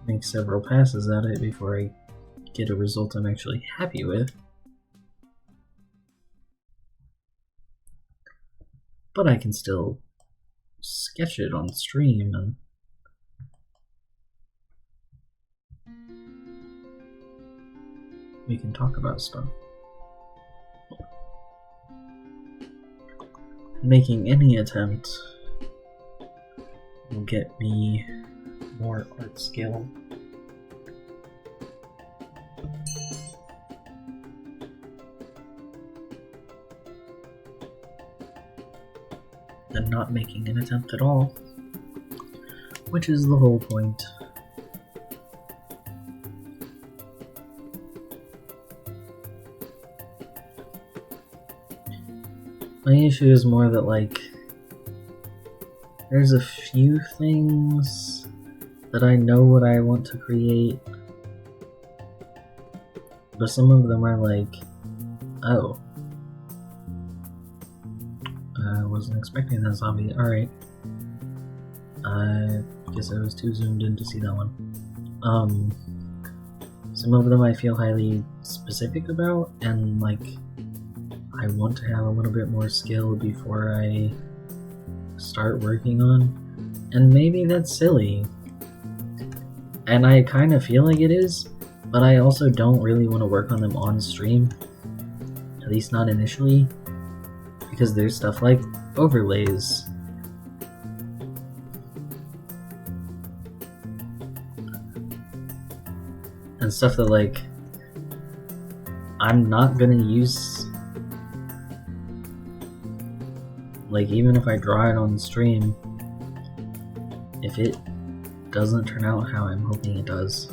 make several passes at it before I get a result I'm actually happy with. But I can still sketch it on stream and we can talk about stuff. Making any attempt will get me more art skill. Than not making an attempt at all, which is the whole point. My issue is more that, like, there's a few things that I know what I want to create, but some of them are like, oh, I wasn't expecting that zombie. Alright. I guess I was too zoomed in to see that one. Some of them I feel highly specific about, and like, I want to have a little bit more skill before I start working on, and maybe that's silly, and I kind of feel like it is, but I also don't really want to work on them on stream, at least not initially, because there's stuff like overlays. And stuff that, like, I'm not gonna use. Like, even if I draw it on stream, if it doesn't turn out how I'm hoping it does,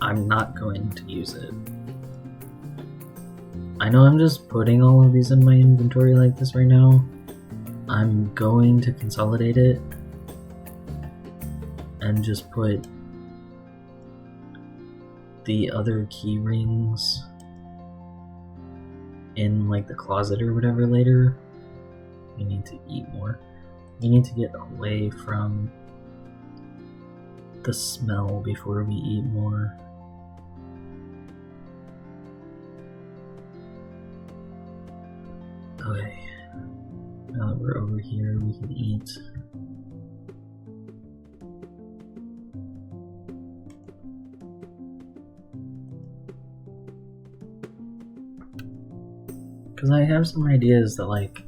I'm not going to use it. I know I'm just putting all of these in my inventory like this right now. I'm going to consolidate it and just put the other key rings in like the closet or whatever later. We need to eat more. We need to get away from the smell before we eat more. Okay, now that we're over here, we can eat. Because I have some ideas that, like,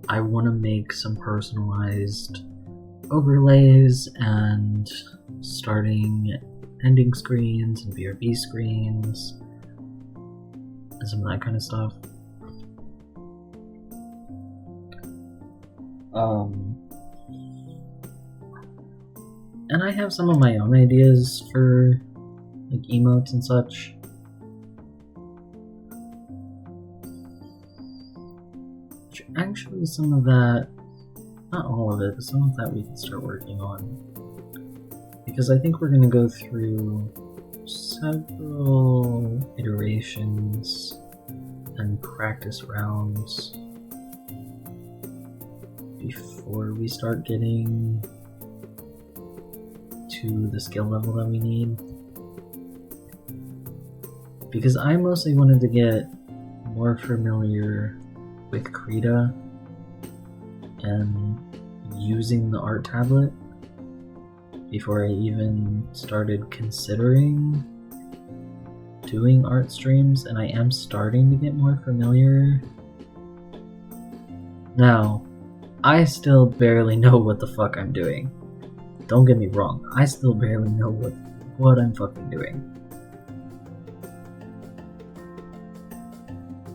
I want to make some personalized overlays and starting ending screens and BRB screens and some of that kind of stuff. And I have some of my own ideas for like emotes and such. Which actually some of that, not all of it, but some of that we can start working on. Because I think we're going to go through several iterations and practice rounds before we start getting to the skill level that we need. Because I mostly wanted to get more familiar with Krita and using the art tablet before I even started considering doing art streams, and I am starting to get more familiar. Now, I still barely know what the fuck I'm doing. Don't get me wrong, I still barely know what I'm fucking doing.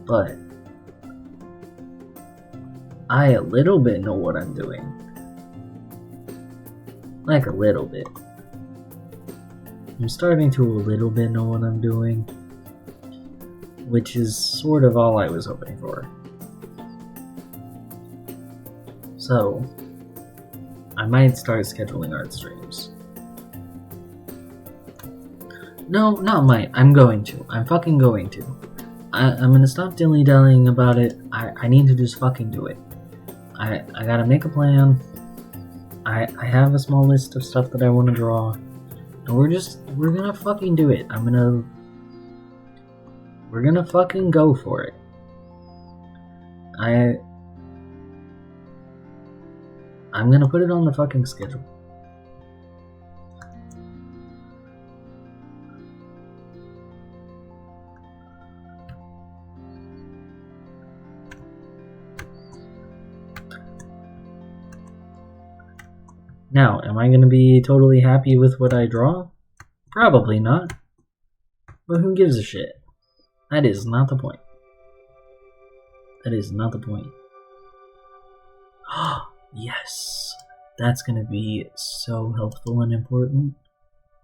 But I a little bit know what I'm doing. Like a little bit. I'm starting to a little bit know what I'm doing, which is sort of all I was hoping for. So, I might start scheduling art streams. No, not might. I'm going to. I'm fucking going to. I'm gonna stop dilly-dallying about it. I need to just fucking do it. I gotta make a plan. I have a small list of stuff that I want to draw. And we're gonna fucking do it. We're gonna fucking go for it. I'm gonna put it on the fucking schedule. Now, am I gonna be totally happy with what I draw? Probably not. But who gives a shit? That is not the point. That is not the point. Yes! That's gonna be so helpful and important.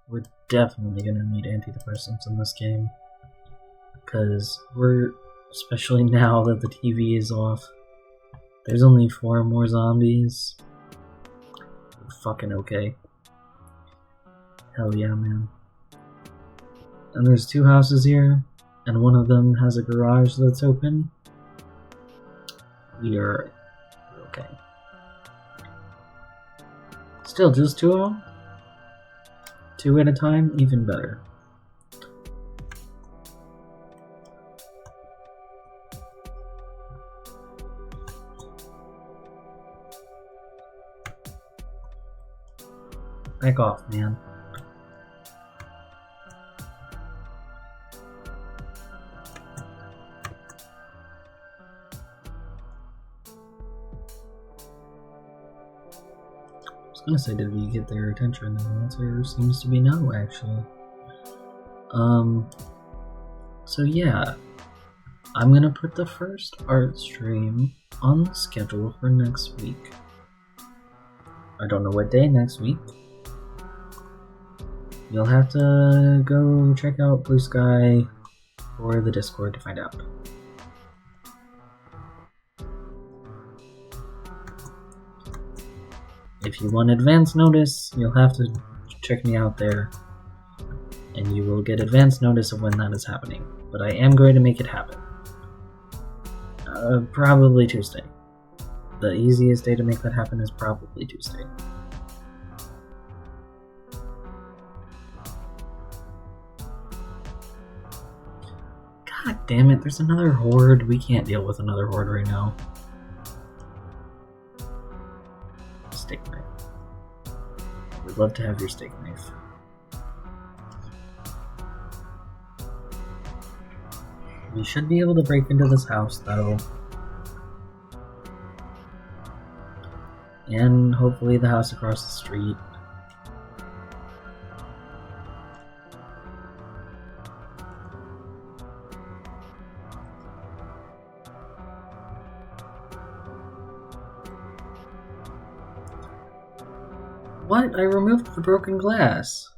We're definitely gonna need antidepressants in this game. Because especially now that the TV is off, there's only 4 more zombies. We're fucking okay. Hell yeah, man. And there's 2 houses here, and one of them has a garage that's open. We're okay. Still, just 2 of them? 2 at a time? Even better. Back off, man. I was gonna say, did we get their attention? The answer seems to be no, actually. So yeah, I'm gonna put the first art stream on the schedule for next week. I don't know what day next week. You'll have to go check out Blue Sky or the Discord to find out. If you want advance notice, you'll have to check me out there, and you will get advance notice of when that is happening. But I am going to make it happen. Probably Tuesday. The easiest day to make that happen is probably Tuesday. God damn it, there's another horde. We can't deal with another horde right now. Steak knife. We'd love to have your steak knife. We should be able to break into this house, though. And hopefully the house across the street. What? I removed the broken glass.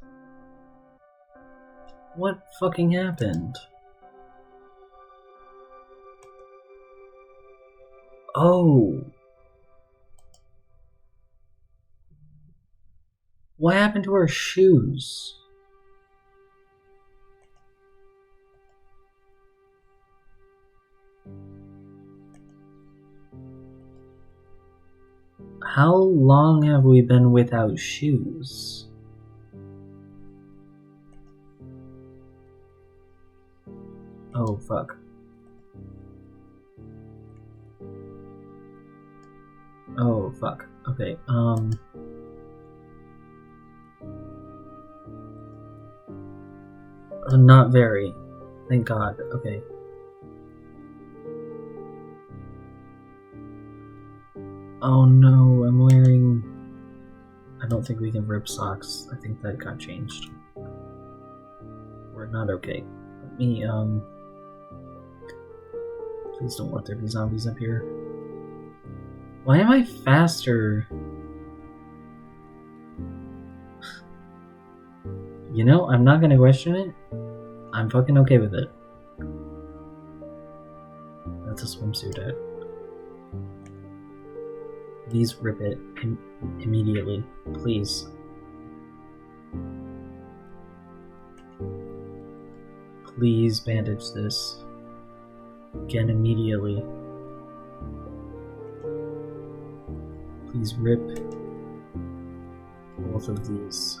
What fucking happened? Oh. What happened to our shoes? How long have we been without shoes? Oh, fuck. Oh, fuck. Okay, not very. Thank God. Okay. Oh no, I'm wearing... I don't think we can rip socks. I think that got changed. We're not okay. Let me, please don't let there be zombies up here. Why am I faster? You know, I'm not gonna question it. I'm fucking okay with it. That's a swimsuit ad. Please rip it immediately, please. Please bandage this. Again, immediately. Please rip both of these.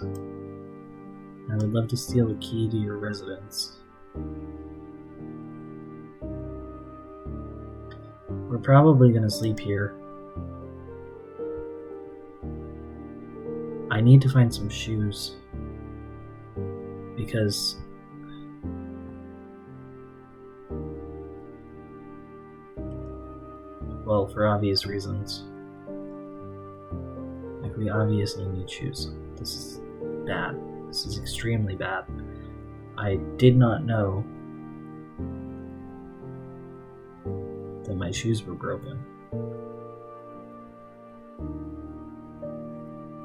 I would love to steal a key to your residence. We're probably gonna sleep here. I need to find some shoes. Because... well, for obvious reasons. Like, we obviously need shoes. This is bad. This is extremely bad. I did not know that my shoes were broken.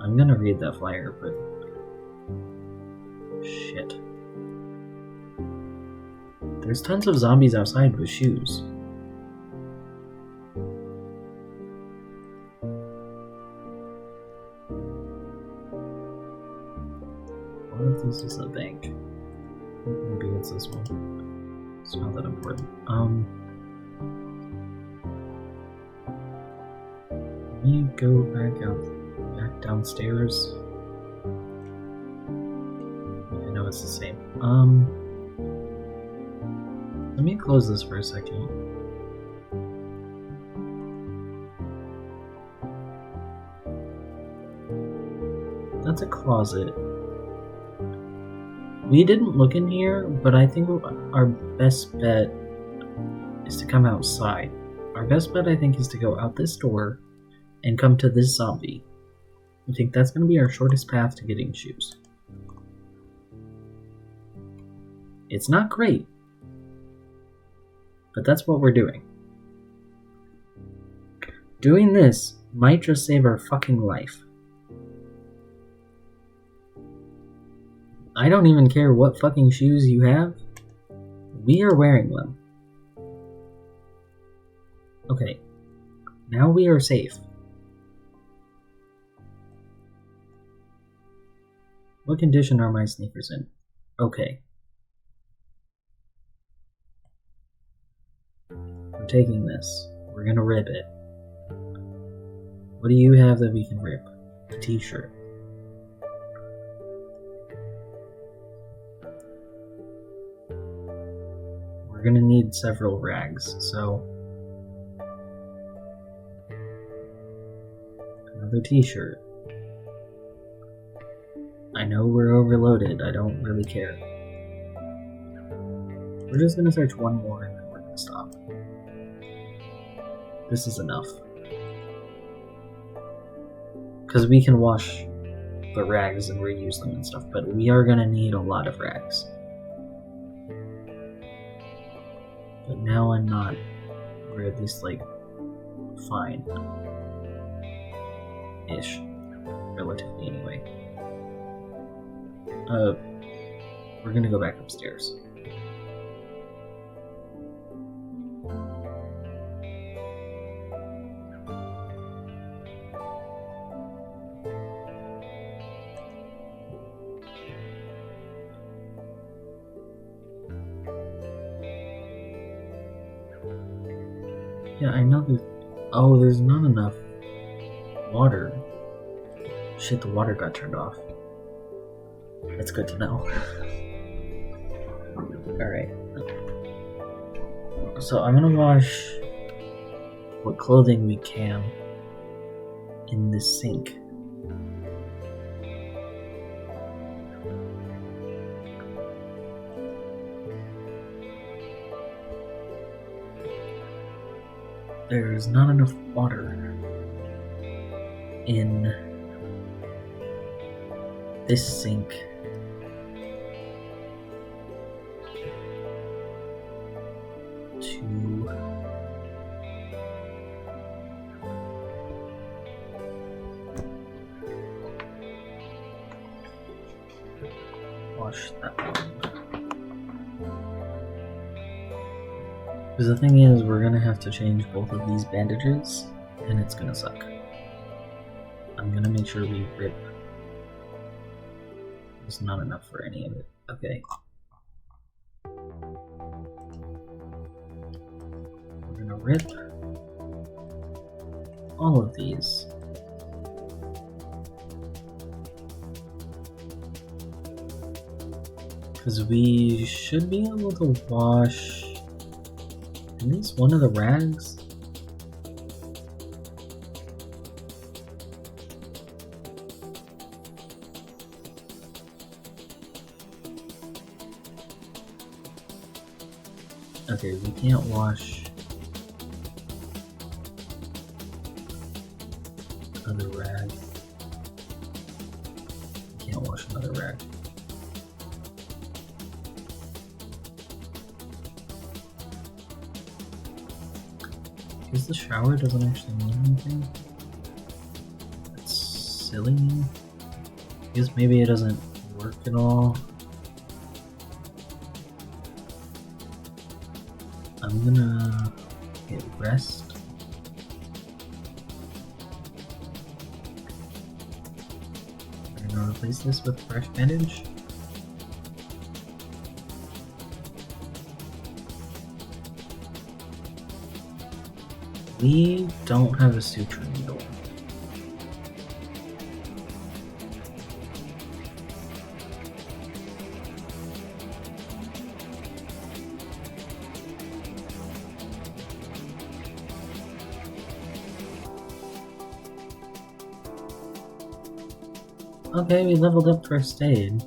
I'm gonna read that flyer, but... shit. There's tons of zombies outside with shoes. One of these is a bank. Maybe it's this one. It's not that important. Let me go back downstairs. I know it's the same. Let me close this for a second. That's a closet. We didn't look in here, but I think our best bet is to come outside. Our best bet, I think, is to go out this door and come to this zombie. I think that's going to be our shortest path to getting shoes. It's not great, but that's what we're doing. Doing this might just save our fucking life. I don't even care what fucking shoes you have. We are wearing them. Okay. Now we are safe. What condition are my sneakers in? Okay. taking this. We're gonna rip it. What do you have that we can rip? A t-shirt. We're gonna need several rags, so... Another t-shirt. I know we're overloaded, I don't really care. We're just gonna search one more and then we're gonna stop. This is enough. Because we can wash the rags and reuse them and stuff, but we are gonna need a lot of rags. But now I'm not, we're at least like, fine. Ish. Relatively anyway. We're gonna go back upstairs. Yeah, I know there's... Oh, there's not enough water. Shit, the water got turned off. That's good to know. Alright. So I'm gonna wash what clothing we can in this sink. There's not enough water in this sink to wash that one. Because the thing is, we're gonna have to change both of these bandages, and it's gonna suck. I'm gonna make sure we rip. There's not enough for any of it. Okay. We're gonna rip all of these. Because we should be able to wash at least one of the rags. Okay, we can't wash another rag. We can't wash another rag. Because the shower doesn't actually mean anything. That's silly. I guess maybe it doesn't work at all. I'm gonna hit rest. We're gonna replace this with a fresh bandage. We don't have a suture needle. Okay, we leveled up first aid.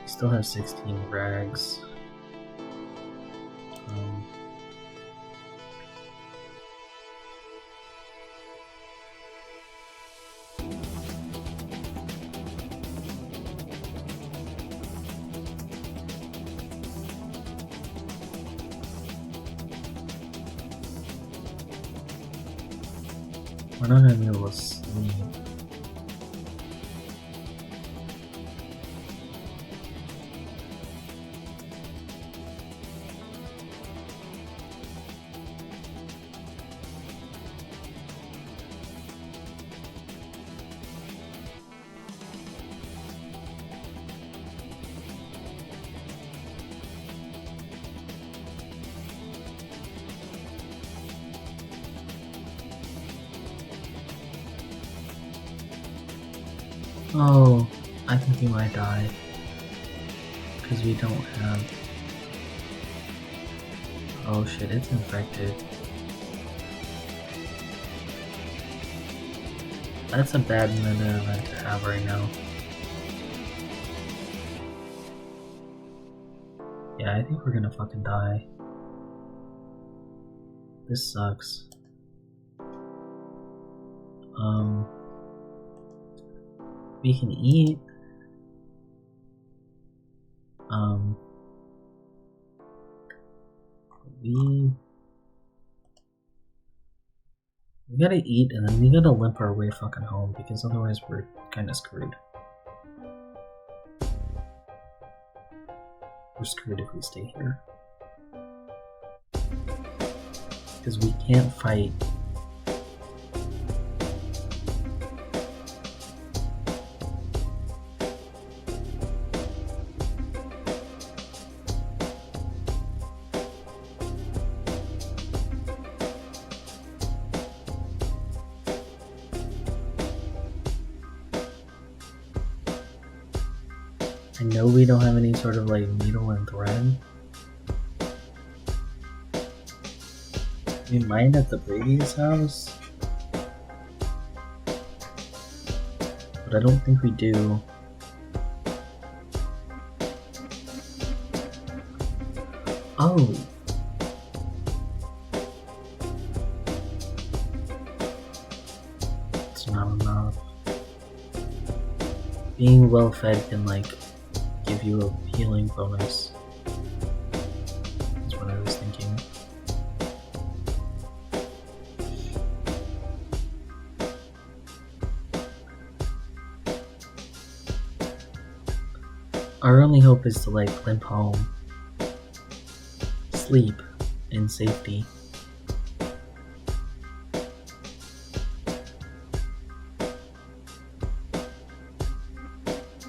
Still have 16 rags. We're not gonna be able to sleep. Oh, I think we might die. Because we don't have... Oh shit, it's infected. That's a bad meta event to have right now. Yeah, I think we're gonna fucking die. This sucks. We can eat. We gotta eat and then we gotta limp our way fucking home because otherwise we're kinda screwed. We're screwed if we stay here. Because we can't fight. I know we don't have any sort of like needle and thread. We might at the Brady's house, but I don't think we do. Oh. It's not enough. Being well fed can like give you a healing bonus. That's what I was thinking. Our only hope is to like limp home, sleep in safety.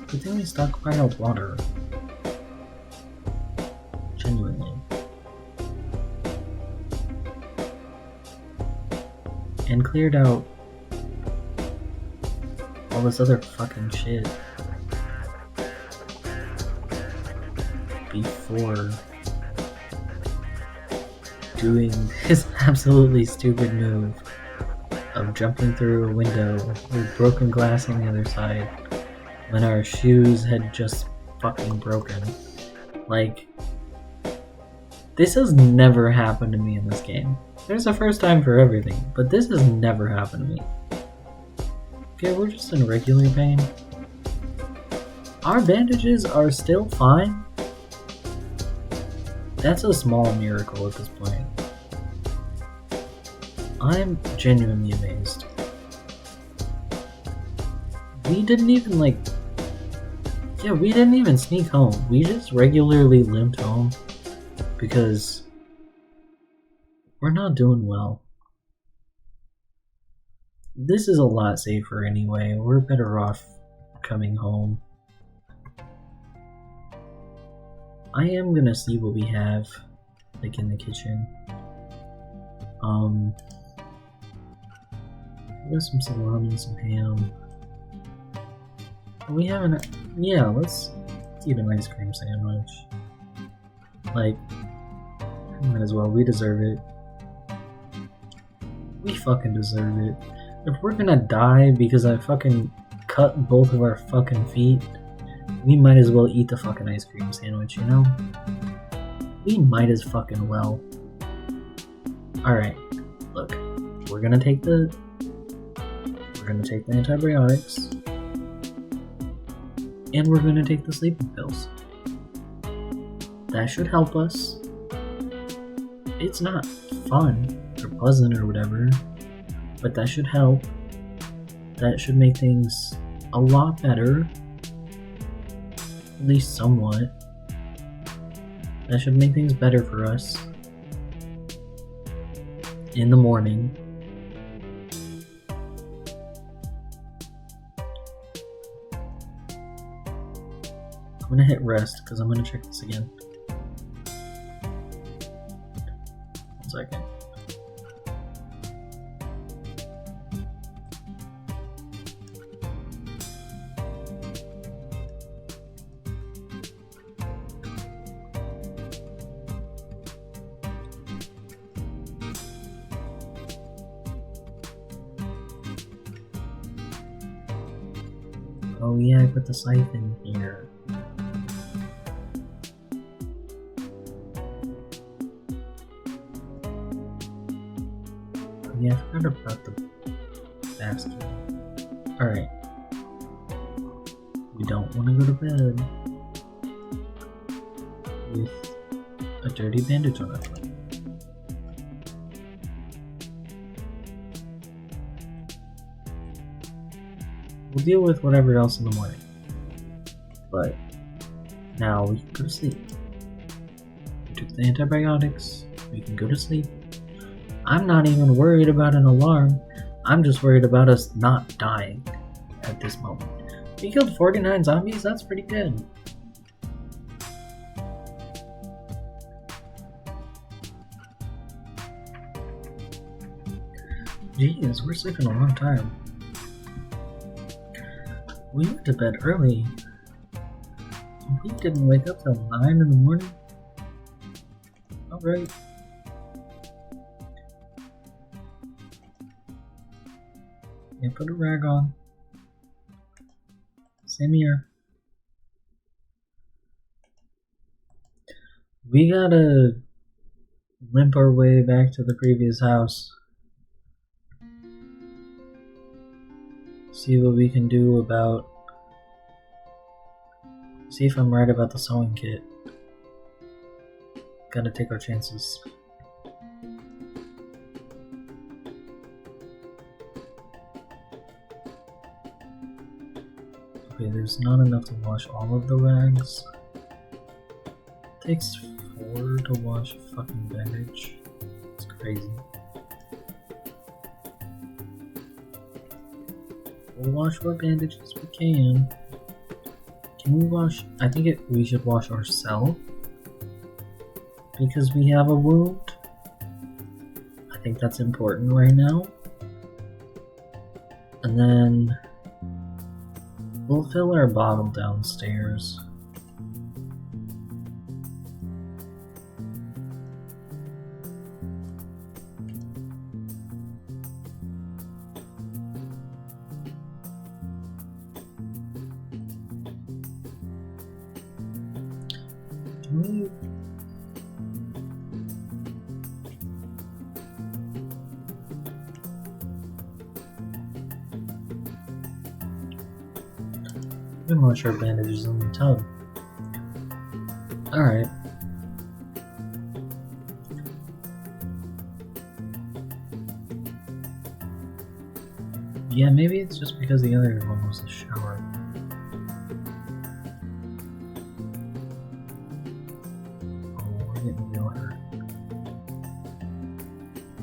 Good thing we stockpiled water. Genuinely. And cleared out all this other fucking shit before doing this absolutely stupid move of jumping through a window with broken glass on the other side when our shoes had just fucking broken. Like, this has never happened to me in this game. There's a first time for everything, but this has never happened to me. Okay, we're just in regular pain. Our bandages are still fine. That's a small miracle at this point. I'm genuinely amazed. We didn't even like... Yeah, we didn't even sneak home. We just regularly limped home because we're not doing well. This is a lot safer anyway. We're better off coming home. I am gonna see what we have, like, in the kitchen. We got some salami, some ham. We haven't... Yeah, let's eat an ice cream sandwich. Like, might as well. We deserve it. We fucking deserve it. If we're gonna die because I fucking cut both of our fucking feet, we might as well eat the fucking ice cream sandwich, you know? We might as fucking well. Alright, look. We're gonna take the antibiotics. And we're gonna take the sleeping pills. That should help us. It's not fun or pleasant or whatever, but that should help. That should make things a lot better. At least somewhat. That should make things better for us. In the morning. I'm gonna hit rest because I'm gonna check this again. 1 second. Oh yeah, I put the scythe in here. Oh yeah, I forgot about the basket. Alright. We don't want to go to bed with a dirty bandage on our foot. We'll deal with whatever else in the morning. But now we can go to sleep. We took the antibiotics. We can go to sleep. I'm not even worried about an alarm. I'm just worried about us not dying at this moment. We killed 49 zombies? That's pretty good. Jeez, we're sleeping a long time. We went to bed early. We didn't wake up till 9 in the morning. Alright. Yeah, put a rag on. Same here. We gotta limp our way back to the previous house. See what we can do about... See if I'm right about the sewing kit. Gotta take our chances. Okay, there's not enough to wash all of the rags. It takes 4 to wash a fucking bandage. It's crazy. We'll wash what bandages we can. Can we wash? I think we should wash ourselves because we have a wound. I think that's important right now. And then we'll fill our bottle downstairs. We can wash our bandages in the tub. Alright. Yeah, maybe it's just because the other one was a shower. Oh, we're getting real hurt.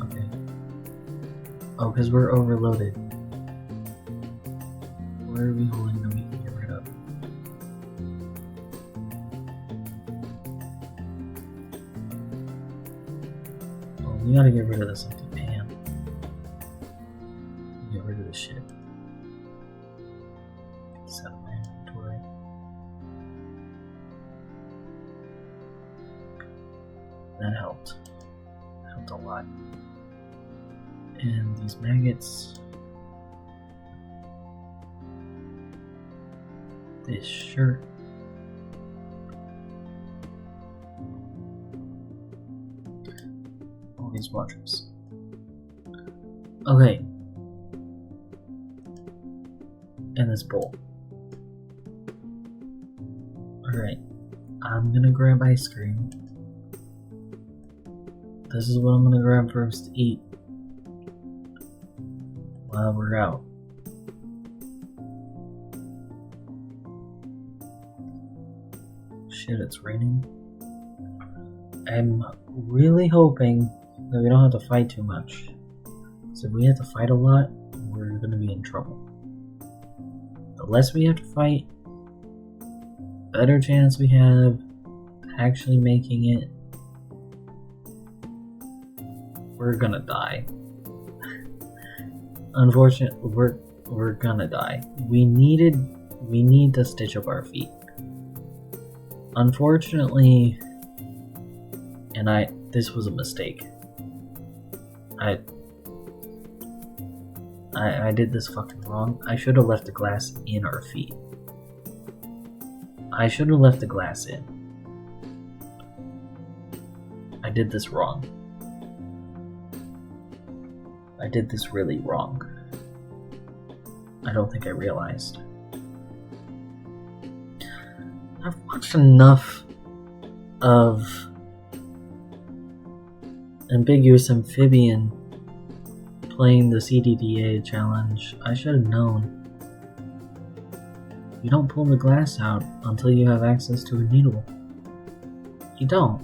Okay. Oh, because we're overloaded. Where are we holding them? We can get rid of. Oh, we gotta get rid of this empty pan. Get rid of this shit. Set up my inventory. That helped. Helped a lot. And these maggots. This shirt. All these watches. Okay. And this bowl. Alright. I'm gonna grab ice cream. This is what I'm gonna grab first to eat while we're out. Shit, it's raining. I'm really hoping that we don't have to fight too much. So if we have to fight a lot, we're gonna be in trouble. The less we have to fight, better chance we have actually making it. We're gonna die. Unfortunately, we're gonna die. We need to stitch up our feet. Unfortunately, and this was a mistake. I did this fucking wrong. I should have left the glass in our feet. I should have left the glass in. I did this wrong. I did this really wrong. I don't think I realized. I've watched enough of Ambiguous Amphibian playing the CDDA challenge. I should have known. You don't pull the glass out until you have access to a needle. You don't.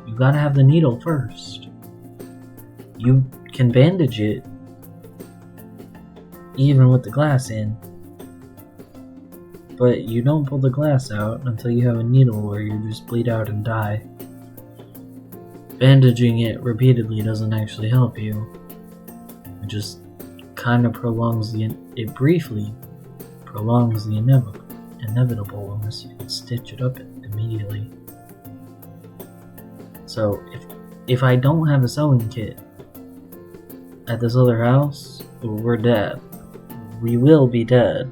You gotta have the needle first. You can bandage it even with the glass in, but you don't pull the glass out until you have a needle or you just bleed out and die. Bandaging it repeatedly doesn't actually help you. It just kind of prolongs it briefly prolongs the inevitable unless you can stitch it up immediately. So if I don't have a sewing kit at this other house, we're dead. We will be dead.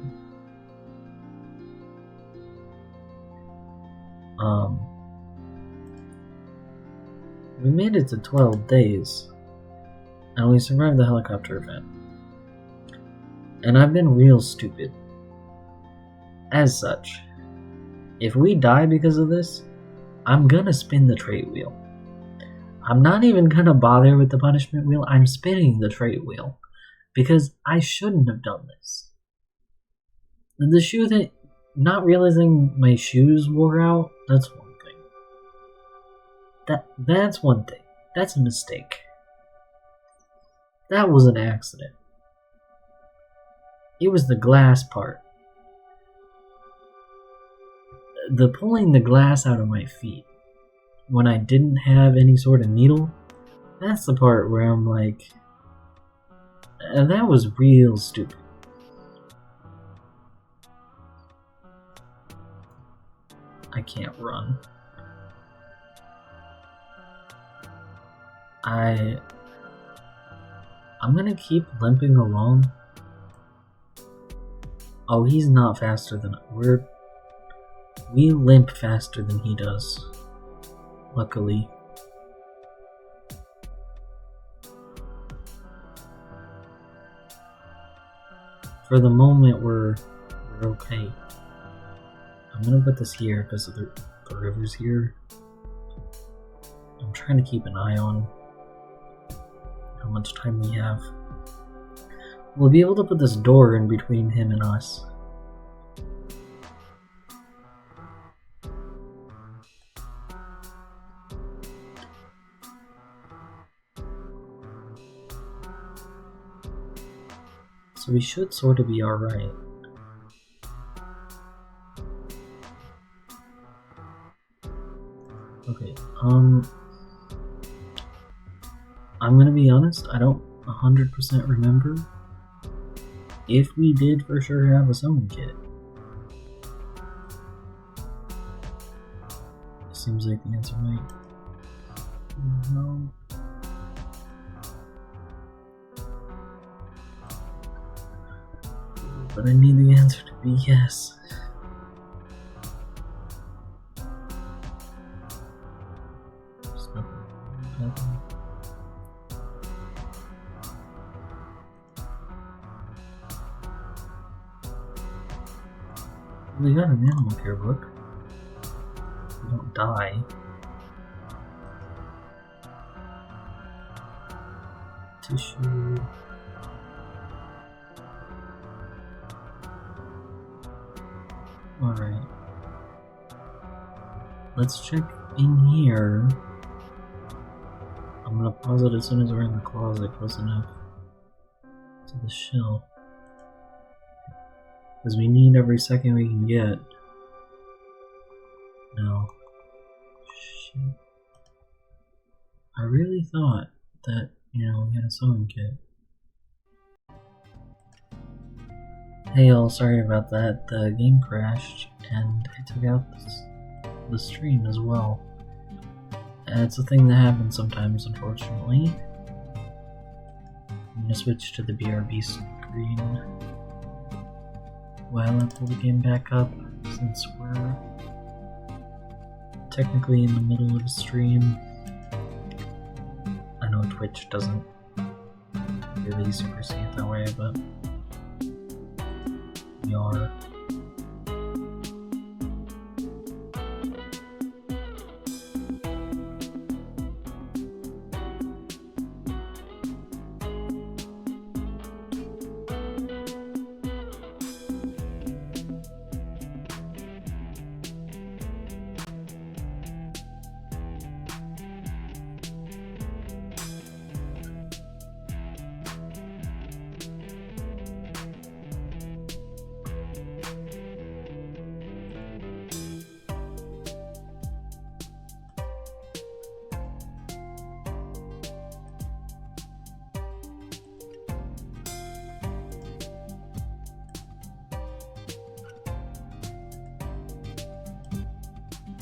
We made it to 12 days, and we survived the helicopter event. And I've been real stupid. As such, if we die because of this, I'm gonna spin the trait wheel. I'm not even gonna bother with the punishment wheel, I'm spinning the trait wheel. Because I shouldn't have done this. The shoe thing, not realizing my shoes wore out, that's one thing. That's one thing. That's a mistake. That was an accident. It was the glass part. The pulling the glass out of my feet when I didn't have any sort of needle, that's the part where I'm like, that was real stupid. I can't run. I'm gonna keep limping along. Oh, he's not faster than we limp faster than he does. Luckily. For the moment, we're okay. I'm gonna put this here because the river's here. I'm trying to keep an eye on how much time we have. We'll be able to put this door in between him and us. So we should sort of be alright. Okay, I'm gonna be honest, I don't 100% remember if we did for sure have a sewing kit. Seems like the answer might be no. But I need the answer to be yes. Nothing. We got an animal care book. We don't die. Tissue. Alright. Let's check in here. I'm gonna pause it as soon as we're in the closet close enough to the shelf. Because we need every second we can get. No. Shit. I really thought that, we had a sewing kit. Hey all, sorry about that. The game crashed and I took out the stream as well. And it's a thing that happens sometimes, unfortunately. I'm gonna switch to the BRB screen while I pull the game back up since we're technically in the middle of a stream. I know Twitch doesn't really super see it that way, but we are.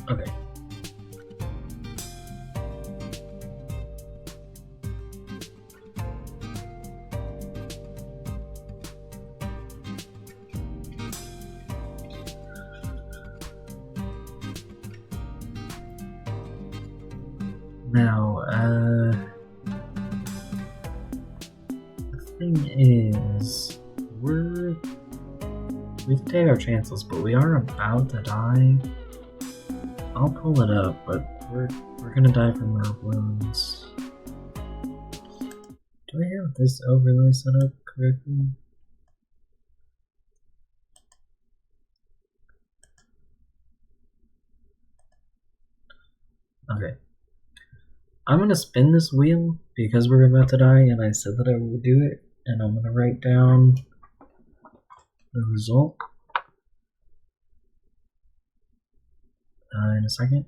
Okay. Now, the thing is, we've taken our chances, but we are about to die. I'll pull it up, but we're gonna die from our wounds. Do I have this overlay set up correctly? Okay. I'm gonna spin this wheel because we're about to die, and I said that I would do it, and I'm gonna write down the result in a second.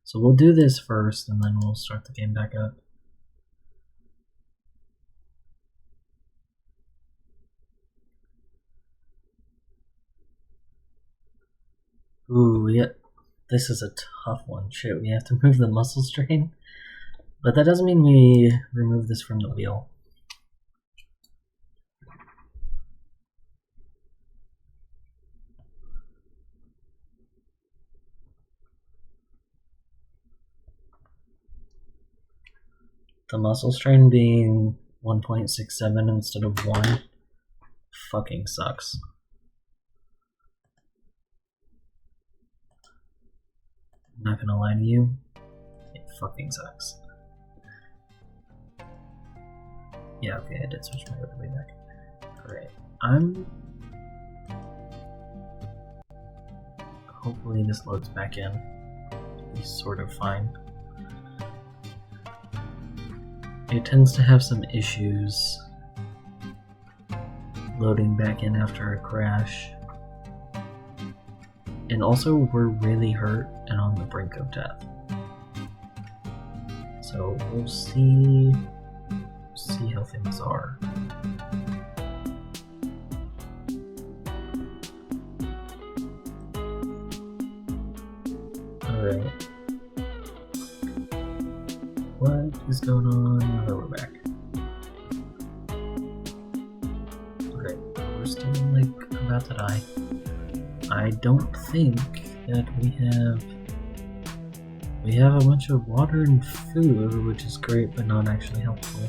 So we'll do this first, and then we'll start the game back up. Ooh, yeah, this is a tough one. Shit, we have to move the muscle strain. But that doesn't mean we remove this from the wheel. The muscle strain being 1.67 instead of 1 fucking sucks. I'm not gonna lie to you, it fucking sucks. Yeah, okay, I did switch my overlay back. Alright, hopefully this loads back in. It's sort of fine. It tends to have some issues loading back in after a crash. And also, we're really hurt and on the brink of death. So we'll see how things are. Alright. What is going on? Now that we're back. Okay, we're still like about to die. I don't think that we have a bunch of water and food, which is great but not actually helpful.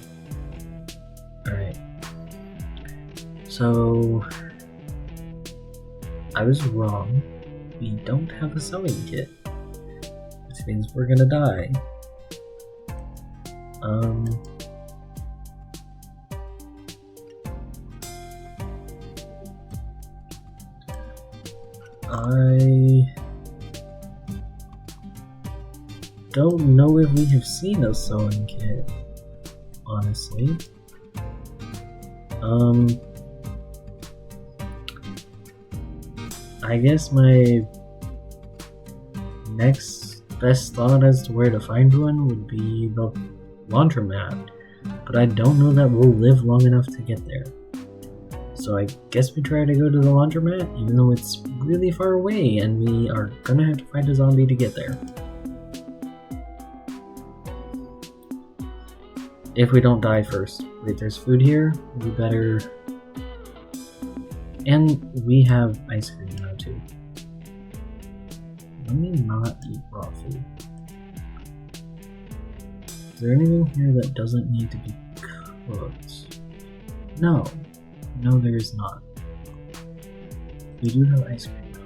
Alright. So I was wrong. We don't have a sewing kit, which means we're gonna die. I don't know if we have seen a sewing kit, honestly. I guess my next best thought as to where to find one would be the laundromat, but I don't know that we'll live long enough to get there. So I guess we try to go to the laundromat, even though it's really far away and we are gonna have to fight a zombie to get there. If we don't die first. Wait, there's food here? We better... And we have ice cream now too. Let me not eat raw food. Is there anything here that doesn't need to be cooked? No. No, there is not. We do have ice cream though.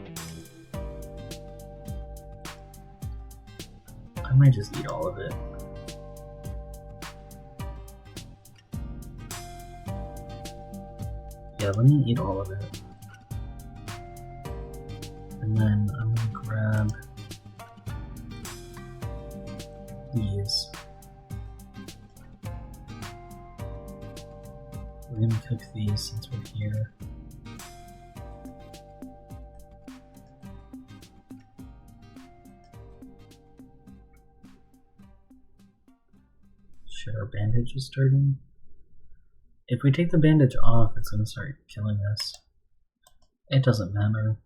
I might just eat all of it. Yeah, let me eat all of it. And then I'm gonna grab these. We're gonna cook these since we're here. Shit, our bandage is starting. If we take the bandage off, it's gonna start killing us. It doesn't matter.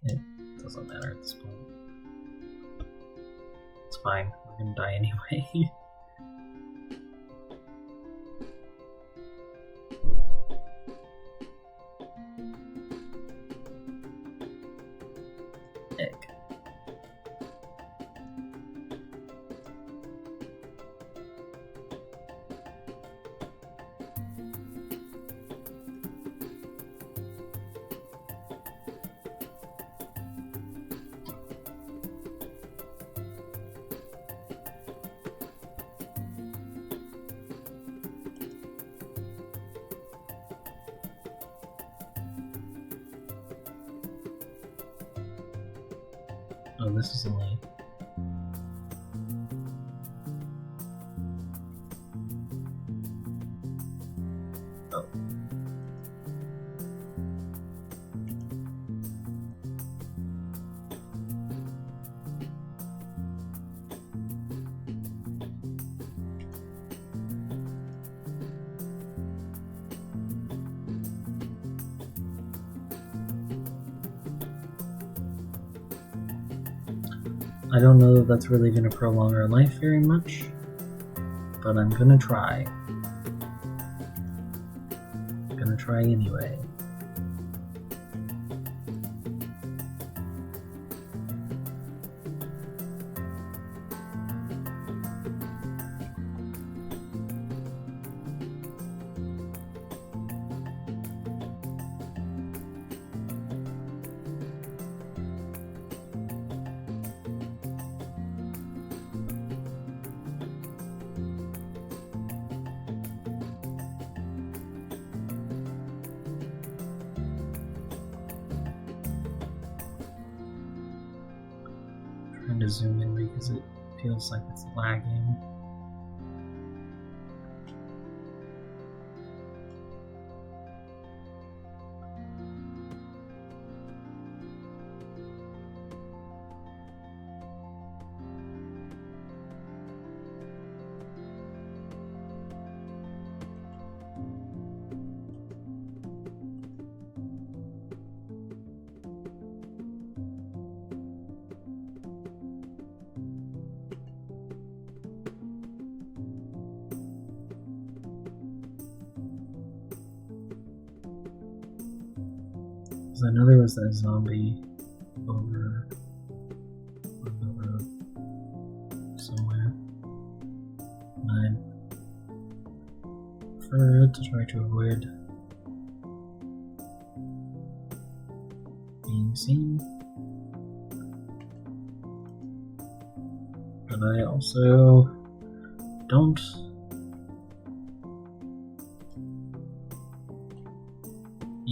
It doesn't matter at this point. It's fine. We're gonna die anyway. Egg. Oh, this is only... Oh. I don't know that that's really going to prolong our life very much, but I'm going to try. I'm going to try anyway. Trying to zoom in because it feels like it's lagging. I know there was that zombie over on the road somewhere. And I prefer to try to avoid being seen. But I also don't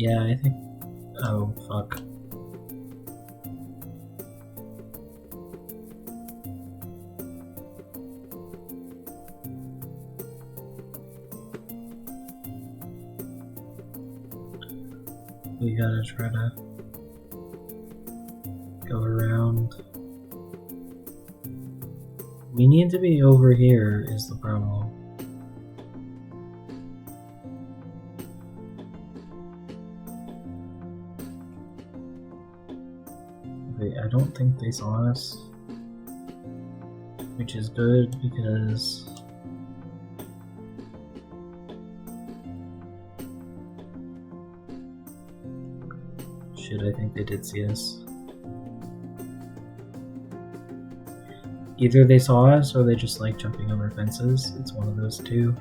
I think oh, fuck. We gotta try to go around. We need to be over here is the problem. I don't think they saw us, which is good because shit, I think they did see us. Either they saw us or they just like jumping over fences. It's one of those two.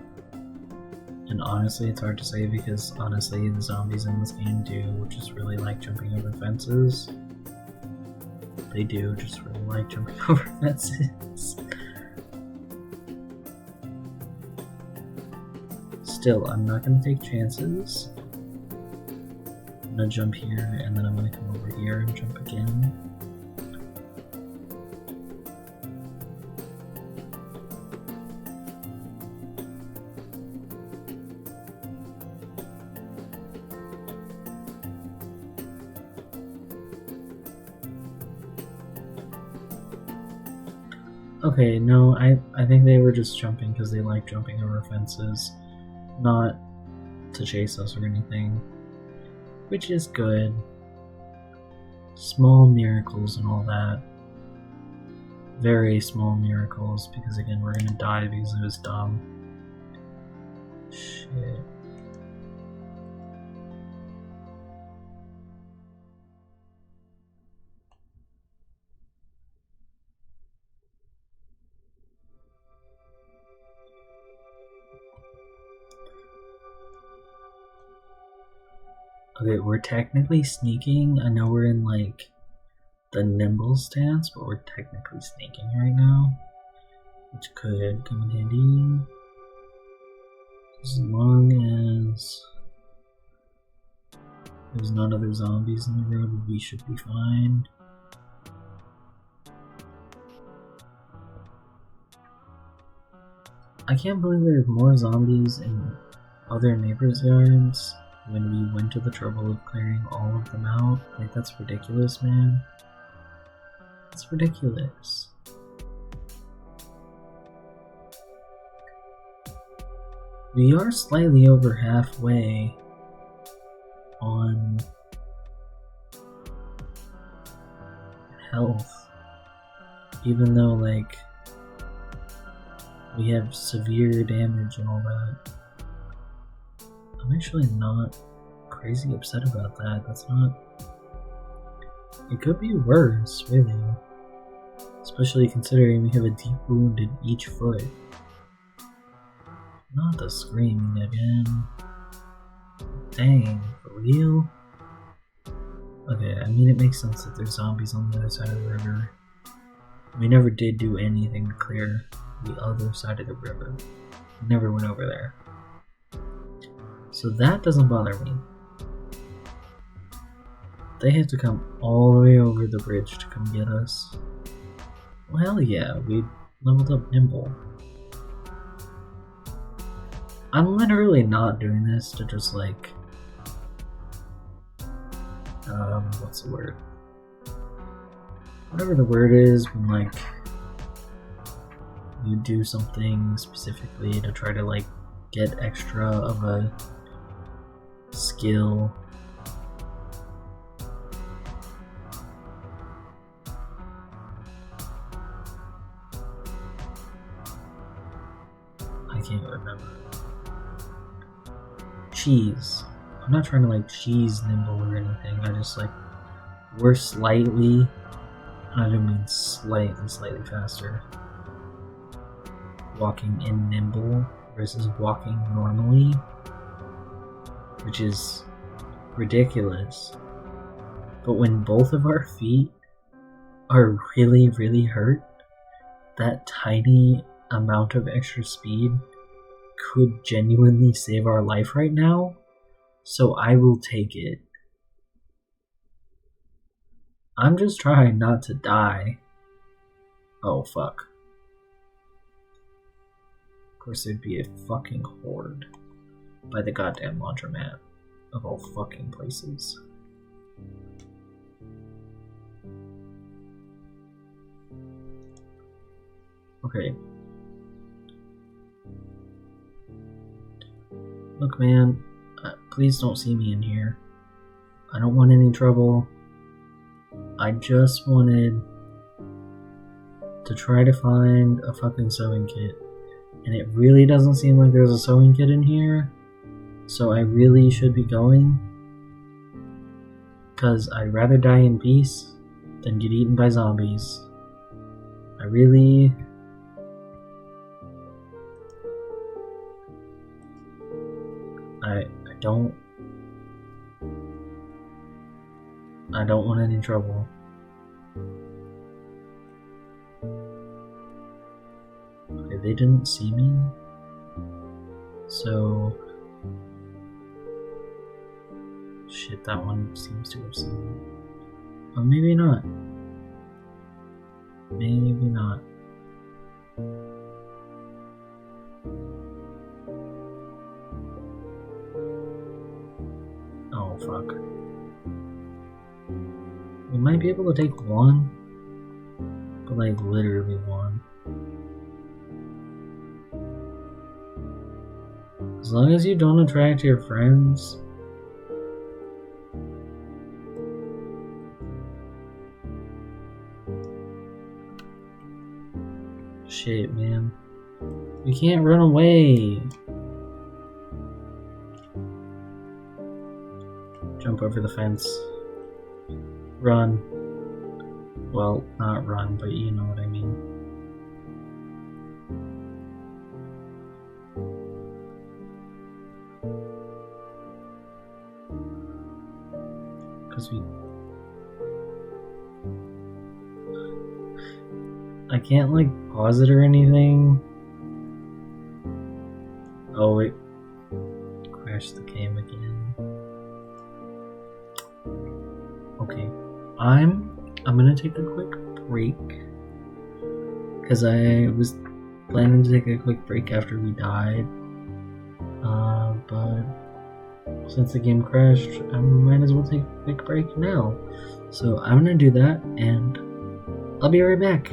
And honestly, it's hard to say because honestly, the zombies in this game do just really like jumping over fences. They do just really like jumping over fences. Still, I'm not going to take chances. I'm going to jump here and then I'm going to come over here and jump again. Okay, no, I think they were just jumping because they like jumping over fences, not to chase us or anything, which is good. Small miracles and all that. Very small miracles, because again, we're gonna die because it was dumb. Shit. Okay, we're technically sneaking. I know we're in like the nimble stance, but we're technically sneaking right now, which could come in handy. As long as there's not other zombies in the road, we should be fine. I can't believe there's more zombies in other neighbors' yards when we went to the trouble of clearing all of them out. Like, that's ridiculous, man. That's ridiculous. We are slightly over halfway on health, even though, like, we have severe damage and all that. I'm actually not crazy upset about that. That's not... It could be worse, really. Especially considering we have a deep wound in each foot. Not the screaming again. Dang, for real? Okay, I mean it makes sense that there's zombies on the other side of the river. We never did do anything to clear the other side of the river. We never went over there. So that doesn't bother me. They have to come all the way over the bridge to come get us. Well, hell yeah, we leveled up Nimble. I'm literally not doing this to just like... what's the word? Whatever the word is when like you do something specifically to try to like get extra of a skill. I can't remember. Cheese. I'm not trying to like cheese Nimble or anything. I just like we're slightly, I don't mean slightly faster walking in Nimble versus walking normally, which is ridiculous. But when both of our feet are really, really hurt, that tiny amount of extra speed could genuinely save our life right now, so I will take it. I'm just trying not to die. Oh, fuck. Of course, there'd be a fucking horde by the goddamn laundromat, of all fucking places. Okay. Look, man, please don't see me in here. I don't want any trouble. I just wanted to try to find a fucking sewing kit. And it really doesn't seem like there's a sewing kit in here. So I really should be going. Because I'd rather die in peace than get eaten by zombies. I really... I don't want any trouble. Okay, they didn't see me. So... Shit, that one seems to have seen me. But maybe not. Maybe not. Oh, fuck. We might be able to take one. But like, literally one. As long as you don't attract your friends. Shit, man. You can't run away. Jump over the fence. Run. Well, not run, but you know what I mean. Because I can't, like, pause it or anything. Oh, wait. Crashed the game again. Okay. I'm gonna take a quick break. Because I was planning to take a quick break after we died. But since the game crashed, I might as well take a quick break now. So I'm gonna do that, and I'll be right back.